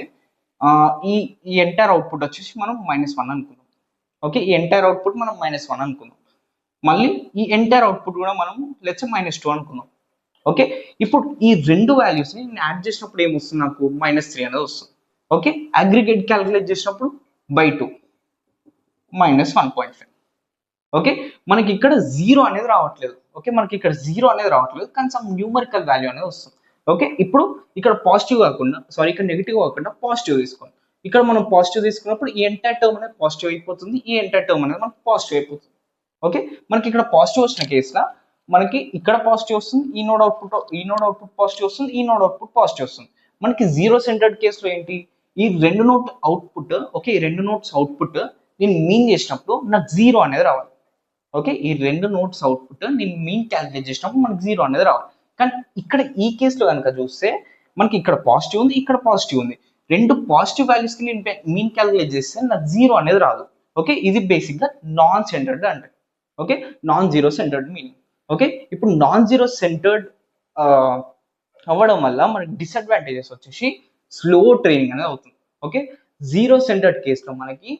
ఈ ఈ ఎంటైర్ అవుట్పుట్ వచ్చేసి మనం -1 అనుకుందాం. ఓకే, ఈ ఎంటైర్ అవుట్పుట్ మనం -1 అనుకుందాం. మళ్ళీ ఈ ఎంటైర్ అవుట్పుట్ కూడా మనం లెట్స్ -2 అనుకుందాం. ఓకే, ఇప్పుడు ఈ రెండు వాల్యూస్ని నేను యాడ్ చేసినప్పుడు ఏమొస్తుంది? నాకు -3 అనేది వస్తుంది. ఓకే, అగ్రిగేట్ క్యాలిక్యులేట్ చేసినప్పుడు /2 -1.5. ఓకే, మనకి ఇక్కడ జీరో అనేది రావట్లేదు. ఓకే, మనకి ఇక్కడ జీరో అనేది రావట్లేదు, కానీ సమ్ న్యూమరికల్ వాల్యూ అనేది వస్తుంది. ఓకే, ఇప్పుడు ఇక్కడ పాజిటివ్ కాకుండా ఇక్కడ నెగిటివ్ కాకుండా పాజిటివ్ తీసుకోండి. ఇక్కడ మనం పాజిటివ్ తీసుకున్నప్పుడు ఈ ఎంటైర్ టర్మ్ అనేది పాజిటివ్ అయిపోతుంది, ఈ ఎంటైర్ టర్మ్ అనేది మనకి పాజిటివ్ అయిపోతుంది. ఓకే, మనకి ఇక్కడ పాజిటివ్ వచ్చిన కేసులో మనకి ఇక్కడ పాజిటివ్ వస్తుంది, ఈ నోడ్ అవుట్పుట్ పాజిటివ్ వస్తుంది, ఈ నోడ్ అవుట్పుట్ పాజిటివ్ వస్తుంది. మనకి జీరో సెంటర్డ్ కేసులో ఏంటి? ఈ రెండు నోట్ అవుట్పుట్ ఓకే, ఈ రెండు నోట్స్ అవుట్పుట్ నేను మీన్ చేసినప్పుడు నాకు జీరో అనేది రావాలి. ఓకే, ఈ రెండు నోట్స్ అవుట్పుట్ నేను మీన్ క్యాలిక్యులేట్ చేసినప్పుడు మనకి 0 అనేది రావాలి. కానీ ఇక్కడ ఈ కేసులో కనుక చూస్తే మనకి ఇక్కడ పాజిటివ్ ఉంది, ఇక్కడ పాజిటివ్ ఉంది. రెండు పాజిటివ్ వాల్యూస్ కి నేను మీన్ క్యాలిక్యులేట్ చేస్తే నాకు 0 అనేది రాదు. ఓకే, ఇది బేసిక్ గా నాన్ సెంటర్డ్ అంటే. Okay, non zero centred meaning. Okay, ఇప్పుడు నాన్ జీరో సెంటర్డ్ అవ్వడం వల్ల మనకి డిసడ్వాంటేజెస్ వచ్చేసి స్లో ట్రైనింగ్ అనేది అవుతుంది. ఓకే, జీరో సెంటర్డ్ కేసులో మనకి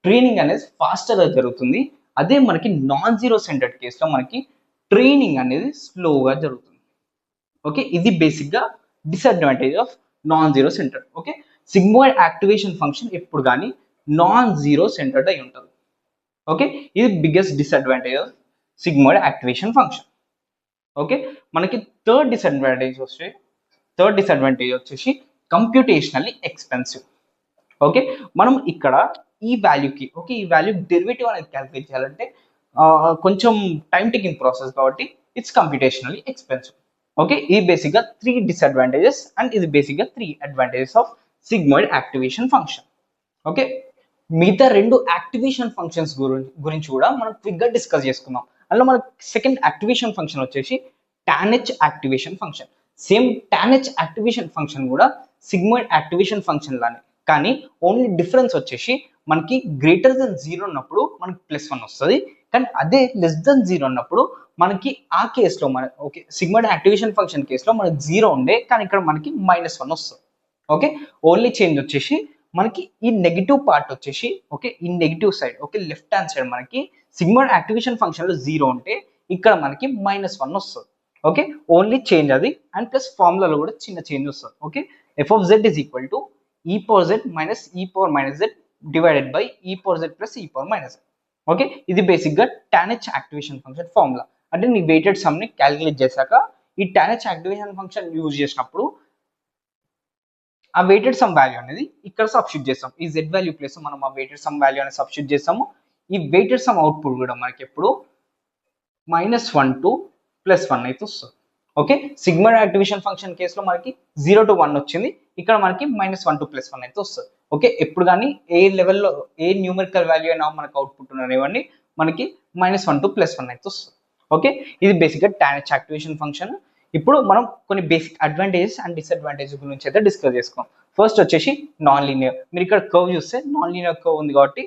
ట్రైనింగ్ అనేది ఫాస్టర్గా జరుగుతుంది. అదే మనకి నాన్ జీరో సెంటర్డ్ కేసులో మనకి ట్రైనింగ్ అనేది స్లోగా జరుగుతుంది. ఓకే, ఇది బేసిక్గా disadvantage of non zero centred. Okay, sigmoid activation function ఎప్పుడు కానీ నాన్ జీరో సెంటర్డ్ అయి ఉంటుంది. ఓకే, ఇది biggest disadvantage of sigmoid activation function. Okay, మనకి థర్డ్ డిసడ్వాంటేజ్ వచ్చేసి కంప్యూటేషనల్లీ ఎక్స్పెన్సివ్. ఓకే, మనం ఇక్కడ ఈ వాల్యూకి ఈ వాల్యూ డెరివేటివ్ అనేది క్యాలిక్యులేట్ చేయాలంటే కొంచెం టైం టేకింగ్ ప్రాసెస్ కాబట్టి ఇట్స్ కంప్యూటేషనల్లీ ఎక్స్పెన్సివ్. ఓకే, ఇది బేసిక్గా 3 డిసడ్వాంటేజెస్ అండ్ ఇది బేసిక్గా 3 advantages of sigmoid activation function. Okay, మిగతా రెండు యాక్టివేషన్ ఫంక్షన్స్ గురించి కూడా మనం క్విక్గా డిస్కస్ చేసుకుందాం. అందులో మనకి సెకండ్ యాక్టివేషన్ ఫంక్షన్ వచ్చేసి tanh activation function. Same tanh activation function కూడా సిగ్మాయిడ్ యాక్టివేషన్ ఫంక్షన్ లానే, కానీ ఓన్లీ డిఫరెన్స్ వచ్చేసి మనకి గ్రేటర్ దెన్ 0 ఉన్నప్పుడు మనకి +1 వస్తుంది. కానీ అదే లెస్ దెన్ 0 ఉన్నప్పుడు మనకి ఆ కేసులో ఓకే సిగ్మాయిడ్ యాక్టివేషన్ ఫంక్షన్ కేసులో మనకి 0 ఉండే, కానీ ఇక్కడ మనకి -1 వస్తుంది. ఓకే, ఓన్లీ చేంజ్ వచ్చేసి మనకి ఈ నెగిటివ్ పార్ట్ వచ్చేసి ఓకే ఈ negative side okay left hand side మనకి సిగ్మాయిడ్ యాక్టివేషన్ ఫంక్షన్ లో 0 ఉంటే ఇక్కడ మనకి -1 వస్తుంది. ఓకే, ఓన్లీ చేంజ్ అది అండ్ ప్లస్ ఫార్ములాలో కూడా చిన్న చేంజ్ వస్తుంది. Okay, f(z) = e⁻z - z divided by e⁻z + e⁻z. Okay, ఇది బేసిక్ గా టాన్హెచ్ యాక్టివేషన్ ఫంక్షన్ ఫార్ములా. అంటే నీ వెయిటెడ్ సమ్ ని క్యాలిక్యులేట్ చేశాక ఈ టాన్హెచ్ యాక్టివేషన్ ఫంక్షన్ యూజ్ చేసినప్పుడు ఆ వెయిటెడ్ సమ్ వాల్యూ అనేది ఇక్కడ సబ్స్టిట్యూట్ చేస్తాం. ఈ z వాల్యూ ప్లేస్ మనం ఆ వెయిటెడ్ సమ్ వాల్యూ అనేది సబ్స్టిట్యూట్ చేస్తాము. ఈ వెయిటెడ్ సమ్ అవుట్పుట్ కూడా మనకి ఎప్పుడు -1 to +1 అయితే వస్తుంది. ఓకే, సిగ్మాయిడ్ యాక్టివేషన్ ఫంక్షన్ కేసులో మనకి 0 to 1 వచ్చింది, ఇక్కడ మనకి -1 to +1 అయితే వస్తుంది. ఓకే, ఎప్పుడు కానీ ఏ లెవెల్లో ఏ న్యూమరికల్ వాల్యూ అయినా మనకి అవుట్పుట్ ఉన్ననివ్వండి మనకి -1 to +1 అయితే వస్తుంది. ఓకే, ఇది బేసిక్గా టాన్హెచ్ యాక్టివేషన్ ఫంక్షన్. ఇప్పుడు మనం కొన్ని బేసిక్ అడ్వాంటేజెస్ అండ్ డిసడ్వాంటేజెస్ గురించి అయితే డిస్కస్ చేసుకుందాం. ఫస్ట్ వచ్చేసి నాన్ లీనియర్. మీరు ఇక్కడ కర్వ్ చూస్తే నాన్ లీనియర్ కర్వ్ ఉంది కాబట్టి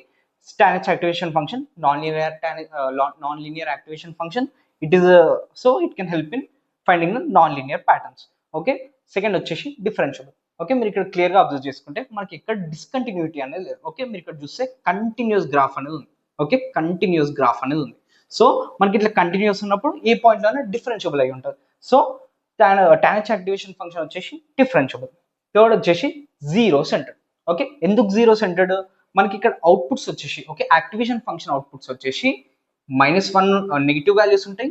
tanh activation function non linear activation function. It is so it can help in finding non linear patterns. Okay, second వచ్చేసి డిఫరెన్షియబుల్. ఓకే, మీరు ఇక్కడ క్లియర్ గా అబ్జర్వ్ చేసుకుంటే మనకి ఇక్కడ డిస్కంటిన్యూటీ అనేది లేదు. ఓకే, మీరు ఇక్కడ చూస్తే కంటిన్యూస్ గ్రాఫ్ అనేది ఉంది. ఓకే, కంటిన్యూస్ గ్రాఫ్ అనేది ఉంది. సో మనకి ఇట్లా కంటిన్యూస్ ఉన్నప్పుడు ఏ పాయింట్ లోనే డిఫరెన్షియబుల్ అయి ఉంటుంది. సో టాన్హెచ్ యాక్టివేషన్ ఫంక్షన్ వచ్చేసి డిఫరెన్షియబుల్. థర్డ్ వచ్చేసి జీరో సెంటర్డ్. ఓకే, ఎందుకు జీరో సెంటర్డ్? మనకి ఇక్కడ అవుట్పుట్స్ వచ్చేసి ఓకే యాక్టివేషన్ ఫంక్షన్ అవుట్పుట్స్ వచ్చేసి -1 నెగిటివ్ వాల్యూస్ ఉంటాయి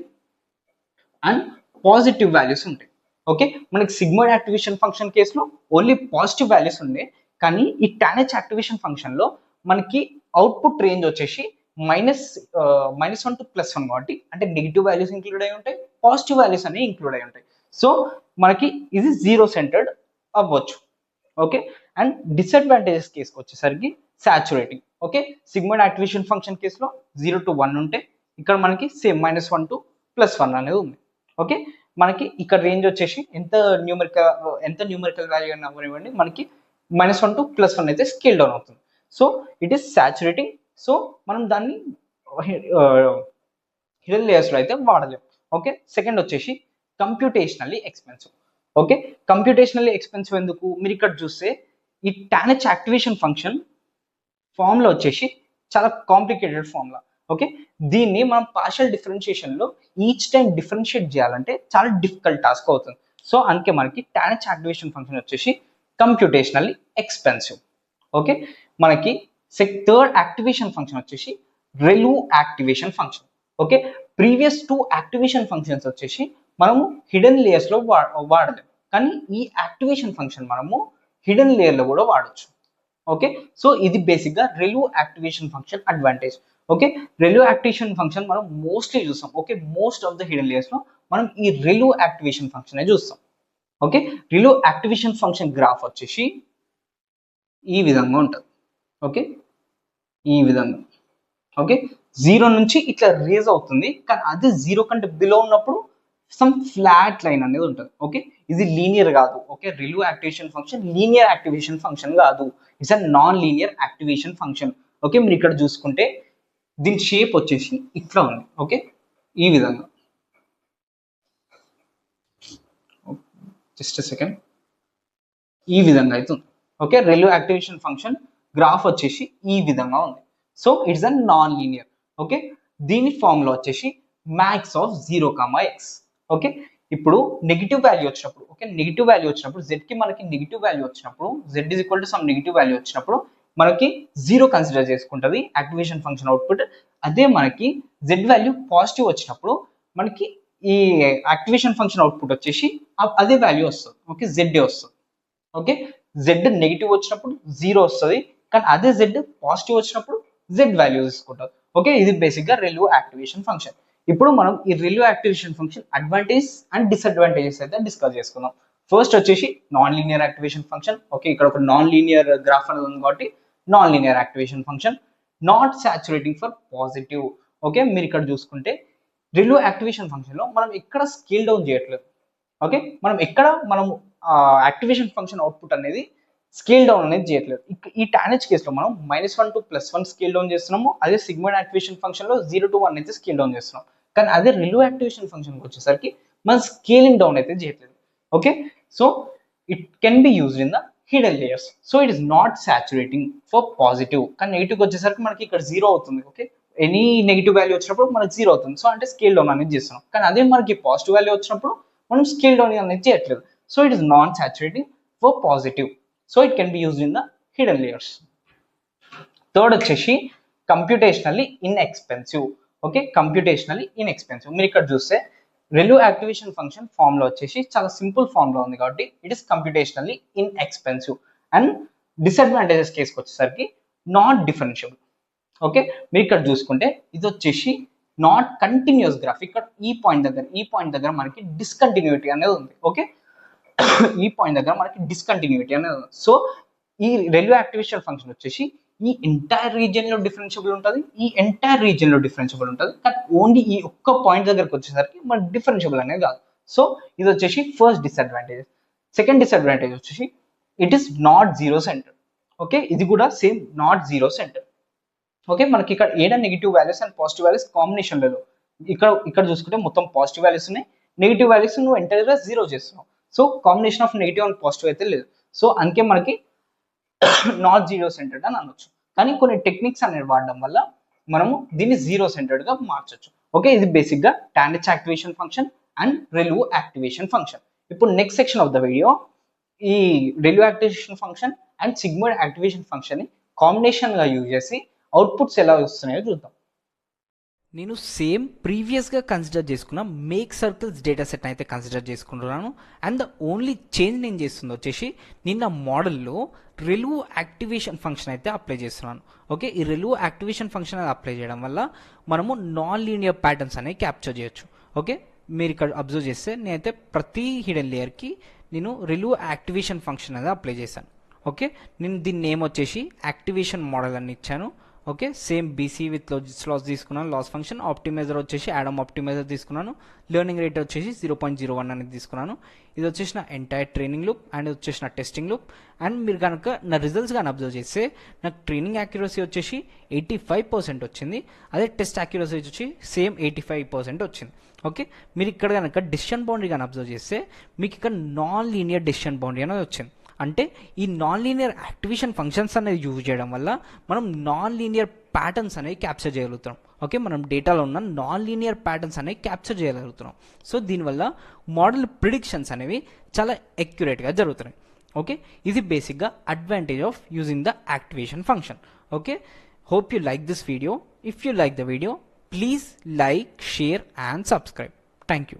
అండ్ పాజిటివ్ వాల్యూస్ ఉంటాయి. ఓకే, మనకి సిగ్మాయిడ్ యాక్టివేషన్ ఫంక్షన్ కేసులో ఓన్లీ పాజిటివ్ వాల్యూస్ ఉండే, కానీ ఈ టాన్హెచ్ యాక్టివేషన్ ఫంక్షన్ లో మనకి అవుట్పుట్ రేంజ్ వచ్చేసి -1 to +1 కాబట్టి అంటే నెగిటివ్ వాల్యూస్ ఇంక్లూడ్ అయి ఉంటాయి, పాజిటివ్ వాల్యూస్ అనేవి ఇంక్లూడ్ అయి ఉంటాయి. సో మనకి ఇది జీరో సెంటర్డ్ అవ్వచ్చు. ఓకే, అండ్ డిసడ్వాంటేజెస్ కేసుకి వచ్చేసరికి సాచురేటింగ్. ఓకే, సిగ్మాయిడ్ యాక్టివేషన్ ఫంక్షన్ కేసులో 0 to 1 ఉంటే ఇక్కడ మనకి సేమ్ -1 to +1 అనేది ఉంది. ఓకే, మనకి ఇక్కడ రేంజ్ వచ్చేసి ఎంత న్యూమరికల్ వాల్యూ అయినా అవ్వనివ్వండి మనకి -1 to +1 అయితే స్కేల్ డౌన్ అవుతుంది. So it is saturating. So మనం దాన్ని హిడెన్ లేయర్స్ లో అయితే వాడలేము. ఓకే, సెకండ్ వచ్చేసి కంప్యూటేషనల్లీ ఎక్స్పెన్సివ్. ఓకే, కంప్యూటేషనల్లీ ఎక్స్పెన్సివ్ ఎందుకు? మీరు ఇక్కడ చూస్తే ఈ టాన్హెచ్ యాక్టివేషన్ ఫంక్షన్ ఫార్ములా వచ్చేసి చాలా కాంప్లికేటెడ్ ఫార్ములా. ఓకే, దీన్ని మనం పార్షియల్ డిఫరెన్షియేషన్ లో ఈచ్ టైం డిఫరెన్షియేట్ చేయాలంటే చాలా డిఫికల్ట్ టాస్క్ అవుతుంది. సో అందుకే మనకి టాన్హెచ్ యాక్టివేషన్ ఫంక్షన్ వచ్చేసి కంప్యూటేషనల్లీ ఎక్స్పెన్సివ్. ఓకే, మనకి థర్డ్ యాక్టివేషన్ ఫంక్షన్ వచ్చేసి ReLU activation function. Okay, previous 2 activation functions వచ్చేసి మనము హిడెన్ లేయర్స్ లో వాడలేము, కానీ ఈ యాక్టివేషన్ ఫంక్షన్ మనము హిడెన్ లేయర్ లో కూడా వాడచ్చు. ఓకే, సో ఇది బేసిక్ గా ReLU activation function advantage. Okay, ReLU activation function మనం మోస్ట్లీ చూస్తాం. Okay, most of the hidden layers లో మనం ఈ రెలు యాక్టివేషన్ ఫంక్షన్ చూస్తాం. Okay, ReLU activation function graph వచ్చేసి ఈ విధంగా ఉంటుంది. ఓకే, ఈ విధంగా. ఓకే, జీరో నుంచి ఇట్లా రేజ్ అవుతుంది, కానీ అదే జీరో కంటే బిలో ఉన్నప్పుడు సమ్ ఫ్లాట్ లైన్ అనేది ఉంటుంది. ఓకే, ఇది లీనియర్ కాదు. Okay, ReLU activation function linear activation function కాదు, it's a non linear activation function. Okay, మీరు ఇక్కడ చూసుకుంటే దీని షేప్ వచ్చేసి ఇట్లా ఉంది. ఓకే, ఈ విధంగా, జస్ట్ సెకండ్, ఈ విధంగా అయితే ఉంది. Okay, ReLU activation function graph వచ్చేసి ఈ విధంగా ఉంది. So it's a non linear. Okay, దీని ఫార్ములా వచ్చేసి మ్యాక్స్ ఆఫ్ 0, x. ఓకే, ఇప్పుడు నెగిటివ్ వాల్యూ వచ్చినప్పుడు, ఓకే, నెగిటివ్ వాల్యూ వచ్చినప్పుడు z కి మనకి నెగిటివ్ వాల్యూ వచ్చినప్పుడు, z is equal to some negative value వచ్చినప్పుడు మనకి 0 కన్సిడర్ చేసుకుంటుంది యాక్టివేషన్ ఫంక్షన్ అవుట్పుట్. అదే మనకి z వాల్యూ పాజిటివ్ వచ్చినప్పుడు మనకి ఈ యాక్టివేషన్ ఫంక్షన్ అవుట్పుట్ వచ్చేసి అదే వాల్యూ వస్తుంది. ఓకే, z వస్తుంది. ఓకే, z నెగిటివ్ వచ్చినప్పుడు 0 వస్తుంది, కానీ అదే z పాజిటివ్ వచ్చినప్పుడు z వాల్యూ తీసుకుంటారు. ఓకే, ఇది బేసిక్గా రిలేవ్ యాక్టివేషన్ ఫంక్షన్. ఇప్పుడు మనం ఈ ReLU activation function advantage and disadvantages అయితే డిస్కస్ చేసుకుందాం. ఫస్ట్ వచ్చేసి non linear activation function. Okay, ఇక్కడ ఒక నాన్ లీనియర్ గ్రాఫ్ అనేది ఉంది కాబట్టి non linear activation function. Not saturating for positive. Okay, మీరు ఇక్కడ చూసుకుంటే రిలేవ్ యాక్టివేషన్ ఫంక్షన్లో మనం ఎక్కడ స్కేల్ డౌన్ చేయట్లేదు. ఓకే, మనం యాక్టివేషన్ ఫంక్షన్ అవుట్పుట్ అనేది స్కేల్ డౌన్ అనేది చేయట్లేదు. ఈ టానెజ్ కేసులో మనం -1 to +1 స్కేల్ డౌన్ చేస్తున్నాము, అదే సిగ్మాయిడ్ యాక్టివేషన్ ఫంక్షన్లో 0 to 1 అయితే స్కేల్ డౌన్ చేస్తున్నాం. కానీ అదే రిలేవ్ యాక్టివేషన్ ఫంక్షన్కి వచ్చేసరికి మనం స్కేలింగ్ డౌన్ అయితే చేయట్లేదు. Okay, so it can be used in the hidden layers. So it is not saturating for positive, కానీ నెగిటివ్ వచ్చేసరికి మనకి ఇక్కడ 0 అవుతుంది. ఓకే, ఎనీ నెగిటివ్ వాల్యూ వచ్చినప్పుడు మనకి 0 అవుతుంది, సో అంటే స్కేల్ డౌన్ అనేది చేస్తున్నాం. కానీ అదే మనకి పాజిటివ్ వాల్యూ వచ్చినప్పుడు మనం స్కేల్ డౌన్ అనేది చేయట్లేదు. So it is non saturating for positive. So it can be used in the hidden layers. Third వచ్చేసి computationally inexpensive. Okay, computationally inexpensive. మీరు ఇక్కడ చూస్తే రిలేవ్ యాక్టివేషన్ ఫంక్షన్ ఫార్ములా వచ్చేసి చాలా సింపుల్ ఫార్ములా ఉంది కాబట్టి it is computationally inexpensive. And disadvantages కేసుకి వచ్చేసరికి నాట్ డిఫరెన్షియబుల్. ఓకే, మీరు ఇక్కడ చూసుకుంటే ఇది వచ్చేసి నాట్ కంటిన్యూస్ గ్రాఫ్. ఇక్కడ ఈ పాయింట్ దగ్గర మనకి డిస్కంటిన్యూటీ అనేది ఉంది. ఓకే, ఈ పాయింట్ దగ్గర మనకి డిస్కంటిన్యూటీ అనేది ఉంది. సో ఈ రిలేవ్ యాక్టివేషన్ ఫంక్షన్ వచ్చేసి ఈ ఎంటైర్ రీజియన్ లో డిఫరెన్షియబుల్ ఉంటుంది, కానీ ఓన్లీ ఈ ఒక్క పాయింట్ దగ్గరకు వచ్చేసరికి మనకి డిఫరెన్షియబుల్ అనేది కాదు. సో ఇది వచ్చేసి ఫస్ట్ డిసడ్వాంటేజ్. సెకండ్ డిసడ్వాంటేజ్ వచ్చేసి it is not zero centre. Okay, ఇది కూడా same not zero centre. Okay, మనకి ఇక్కడ ఏడా negative values and positive values combination లేదు. ఇక్కడ చూసుకుంటే మొత్తం పాజిటివ్ వాల్యూస్ ఉన్నాయి, నెగిటివ్ వాల్యూస్ నువ్వు ఎంటైర్గా 0 చేస్తున్నావు. So combination of negative and positive అయితే లేదు. సో అందుకే మనకి నాట్ జీరో సెంటర్డ్ అని అనొచ్చు. కానీ కొన్ని టెక్నిక్స్ అనేది వాడడం వల్ల మనము దీన్ని 0 సెంటర్డ్గా మార్చొచ్చు. ఓకే, ఇది బేసిక్గా tangent activation function and ReLU activation function. ఇప్పుడు next section of the video ఈ ReLU activation function and sigmoid activation function ని కాంబినేషన్గా యూజ్ చేసి అవుట్పుట్స్ ఎలా వస్తున్నాయో చూద్దాం. నేను సేమ్ ప్రీవియస్గా కన్సిడర్ చేసుకున్న మేక్ సర్కిల్స్ డేటా సెట్ అయితే కన్సిడర్ చేసుకుంటున్నాను. అండ్ ద ఓన్లీ చేంజ్ నేను చేస్తుంది వచ్చేసి నిన్న మోడల్లో రిలేవ్ యాక్టివేషన్ ఫంక్షన్ అయితే అప్లై చేస్తున్నాను. ఓకే, ఈ రిలేవ్ యాక్టివేషన్ ఫంక్షన్ అప్లై చేయడం వల్ల మనము నాన్ లీనియర్ ప్యాటర్న్స్ అనేవి క్యాప్చర్ చేయొచ్చు. ఓకే, మీరు ఇక్కడ అబ్జర్వ్ చేస్తే నేనైతే ప్రతి హిడెన్ లేయర్కి నేను రిలేవ్ యాక్టివేషన్ ఫంక్షన్ అనేది అప్లై చేశాను. ఓకే, నేను దీని నేమ్ వచ్చేసి యాక్టివేషన్ మోడల్ అని ఇచ్చాను. Okay, same BC with loss తీసుకున్నాను, లాస్ ఫంక్షన్ ఆప్టిమైజర్ వచ్చేసి యాడమ్ ఆప్టిమైజర్ తీసుకున్నాను, లెర్నింగ్ రేట్ వచ్చేసి 0.01 అనేది తీసుకున్నాను. ఇది వచ్చేసి నా ఎంటైర్ ట్రైనింగ్ లూప్ అండ్ ఇది వచ్చేసి నా టెస్టింగ్ లూప్. అండ్ మీరు కనుక నా రిజల్ట్స్ కానీ అబ్జర్వ్ చేస్తే నాకు ట్రైనింగ్ యాక్యురసీ వచ్చేసి 85% వచ్చింది, అదే టెస్ట్ యాక్యురసీ వచ్చి సేమ్ 85% వచ్చింది. ఓకే, మీరు ఇక్కడ కనుక డెసిషన్ బౌండరీ కానీ అబ్జర్వ్ చేస్తే మీకు ఇక్కడ నాన్ లీనియర్ డెసిషన్ బౌండరీ అనేది వచ్చింది. అంటే ఈ నాన్ లీనియర్ యాక్టివేషన్ ఫంక్షన్స్ అనేది యూజ్ చేయడం వల్ల మనం నాన్ లీనియర్ ప్యాటర్న్స్ అనేవి క్యాప్చర్ చేయగలుగుతున్నాం. ఓకే, మనం డేటాలో ఉన్న నాన్ లీనియర్ ప్యాటర్న్స్ అనేవి క్యాప్చర్ చేయగలుగుతున్నాం. సో దీనివల్ల మోడల్ ప్రిడిక్షన్స్ అనేవి చాలా అక్యురేట్గా జరుగుతున్నాయి. ఓకే, ఇది బేసిక్గా advantage of using the activation function. Okay, hope you like this video. If you like the video, please like, share and subscribe. Thank you.